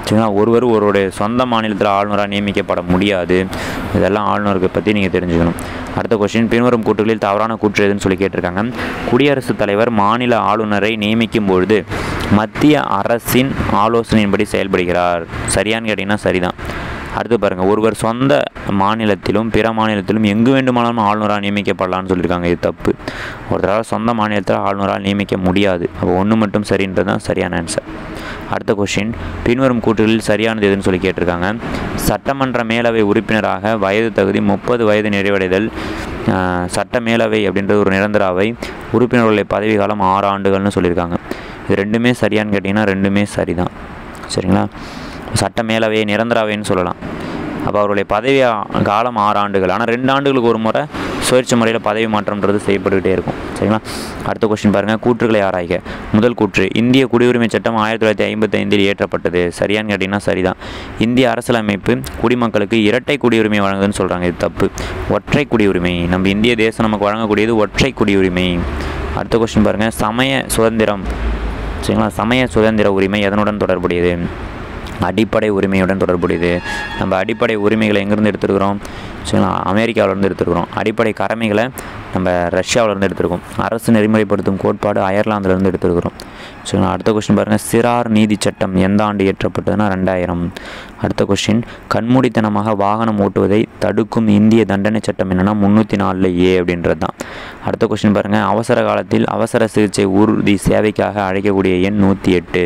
சரிங்களா. ஒருவருடைய சொந்த மாநிலத்தில் ஆளுநராக நியமிக்கப்பட முடியாது. இதெல்லாம் ஆளுநருக்கு பற்றி நீங்கள் தெரிஞ்சுக்கணும். அடுத்த கொஸ்டின். பின்வரும் கூற்றுகளில் தவறான கூற்று எதுன்னு சொல்லி கேட்டிருக்காங்க. குடியரசுத் தலைவர் மாநில ஆளுநரை நியமிக்கும் பொழுது மத்திய அரசின் ஆலோசனையின்படி செயல்படுகிறார். சரியான்னு கேட்டிங்கன்னா சரிதான். அடுத்து பாருங்கள். ஒருவர் சொந்த மாநிலத்திலும் பிற மாநிலத்திலும் எங்கு வேண்டுமானாலும் ஆளுநராக நியமிக்கப்படலான்னு சொல்லியிருக்காங்க. இது தப்பு. ஒருத்தரால் சொந்த மாநிலத்தில் ஆளுநரால் நியமிக்க முடியாது. அப்போ ஒன்று மட்டும் சரின்றது தான் சரியான ஆன்சர். அடுத்த கொஸ்டின். பின்வரும் கூற்றுகளில் சரியானது எதுன்னு சொல்லி கேட்டிருக்காங்க. சட்டமன்ற மேலவை உறுப்பினராக வயது தகுதி 30 வயது நிறைவடைதல். சட்ட மேலவை அப்படின்றது ஒரு நிரந்தர அவை. உறுப்பினர்களுடைய பதவி காலம் 6 ஆண்டுகள்னு சொல்லியிருக்காங்க. இது ரெண்டுமே சரியான்னு கேட்டிங்கன்னா ரெண்டுமே சரிதான். சரிங்களா. சட்ட மேலவையை நிரந்தர அவைன்னு சொல்லலாம். அப்போ அவருடைய பதவி காலம் 6 ஆண்டுகள். ஆனால் 2 ஆண்டுகளுக்கு ஒரு முறை சுழற்சி முறையில் பதவி மாற்றம்ன்றது செய்யப்பட்டுக்கிட்டே இருக்கும். சரிங்களா. அடுத்த கொஸ்டின் பாருங்கள். கூற்றுகளை ஆராய்க. முதல் கூற்று. இந்திய குடியுரிமை சட்டம் 1955 இயற்றப்பட்டது. சரியான்னு கேட்டிங்கன்னா சரிதான். இந்திய அரசியலமைப்பு குடிமக்களுக்கு இரட்டை குடியுரிமை வழங்குதுன்னு சொல்கிறாங்க. இது தப்பு. ஒற்றை குடியுரிமை. நம்ம இந்திய தேசம் நமக்கு வழங்கக்கூடியது ஒற்றை குடியுரிமை. அடுத்த கொஸ்டின் பாருங்கள். சமய சுதந்திரம். சரிங்களா. சமய சுதந்திர உரிமை எதனுடன் தொடர்புடையது? அடிப்படை உரிமையுடன் தொடர்புடையது. நம்ம அடிப்படை உரிமைகளை எங்கேருந்து எடுத்துருக்கிறோம்? சரிங்களா, அமெரிக்காவிலேருந்து எடுத்துருக்கிறோம். அடிப்படை கடமைகளை நம்ம ரஷ்யாவிலேருந்து எடுத்துருக்கோம். அரசு நெறிமுறைப்படுத்தும் கோட்பாடு அயர்லாந்துலேருந்து எடுத்துருக்கிறோம். சரிங்களா, அடுத்த கொஸ்டின் பாருங்கள். சிறார் நீதி சட்டம் எந்த ஆண்டு இயற்றப்பட்டதுன்னா 2000. அடுத்த கொஸ்டின், கண்மூடித்தனமாக வாகனம் ஓட்டுவதை தடுக்கும் இந்திய தண்டனை சட்டம் என்னென்னா 304A அப்படின்றது தான். அடுத்த கொஸ்டின் பாருங்கள். அவசர காலத்தில் அவசர சிகிச்சை ஊர்தி சேவைக்காக அழைக்கக்கூடிய எண் 108.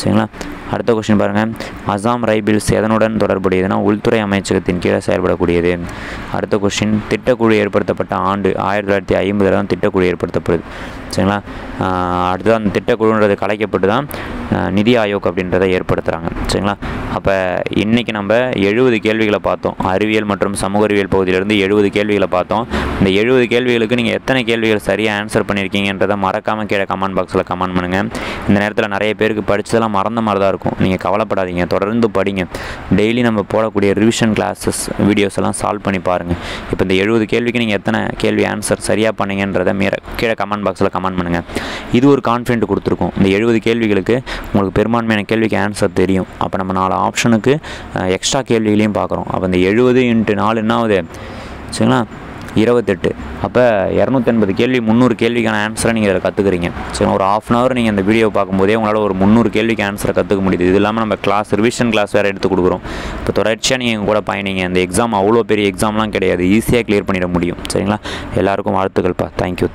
சரிங்களா, அடுத்த கொஸ்டின் பாருங்கள். அசாம் ரைபிள்ஸ் எதனுடன் தொடர்புடையதுன்னா உள்துறை அமைச்சகத்தின் கீழே செயல்படக்கூடியது. அடுத்த கொஸ்டின், திட்டக்குழு ஏற்படுத்தப்பட்ட ஆண்டு 1950 தான் திட்டக்குழு ஏற்படுத்தப்படுது. சரிங்களா, அடுத்தது அந்த திட்டக்குழுன்றது கலைக்கப்பட்டு தான் நிதி ஆயோக் அப்படின்றத ஏற்படுத்துகிறாங்க. சரிங்களா, அப்போ இன்றைக்கி நம்ம 70 கேள்விகளை பார்த்தோம். அறிவியல் மற்றும் சமூக அறிவியல் பகுதியிலேருந்து 70 கேள்விகளை பார்த்தோம். இந்த 70 கேள்விகளுக்கு நீங்கள் எத்தனை கேள்விகள் சரியாக ஆன்சர் பண்ணியிருக்கீங்கன்றதை மறக்காமல் கீழே கமெண்ட் பாக்ஸில் கமெண்ட் பண்ணுங்கள். இந்த நேரத்தில் நிறைய பேருக்கு படித்ததெல்லாம் மறந்த மாதிரி தான் இருக்கும். நீங்கள் கவலைப்படாதீங்க, தொடர்ந்து படிங்க. டெய்லி நம்ம போடக்கூடிய ரிவிஷன் கிளாஸஸ் வீடியோஸ் எல்லாம் சால்வ் பண்ணி பாருங்கள். இப்போ இந்த 70 கேள்விக்கு நீங்கள் எத்தனை கேள்வி ஆன்சர் சரியாக பண்ணீங்கன்றதை கீழே கமெண்ட் பாக்ஸில் கமெண்ட் பண்ணுங்கள். இது ஒரு கான்ஃபிடென்ட் கொடுத்துருக்கோம். இந்த 70 கேள்விகளுக்கு உங்களுக்கு பெரும்பான்மையான கேள்விக்கு ஆன்சர் தெரியும். அப்போ நம்ம 4 ஆப்ஷனுக்கு எக்ஸ்ட்ரா கேள்விகளையும் பார்க்குறோம். அப்போ இந்த 70 × 4 என்ன ஆகுது? சரிங்களா, 28. அப்போ 280 கேள்வி, 300 கேள்விக்கான ஆன்சரை நீங்கள் இதில் கற்றுக்குறீங்க. சரி, ஒரு ½ அன் ஹவர் நீங்கள் இந்த வீடியோ பார்க்கும்போதே உங்களால் ஒரு 300 கேள்விக்கு ஆன்சரை கற்றுக்க முடியுது. இது இல்லாமல் நம்ம ரிவிஷன் கிளாஸ் வேறு எடுத்து கொடுக்குறோம். இப்போ தொடர்ச்சியாக நீங்கள் கூட பயணிங்க. இந்த எக்ஸாம் அவ்வளோ பெரிய எக்ஸாம்லாம் கிடையாது, ஈஸியாக கிளியர் பண்ணிட முடியும். சரிங்களா, எல்லாருக்கும் வாழ்த்துக்கள்ப்பா. தேங்க்யூ.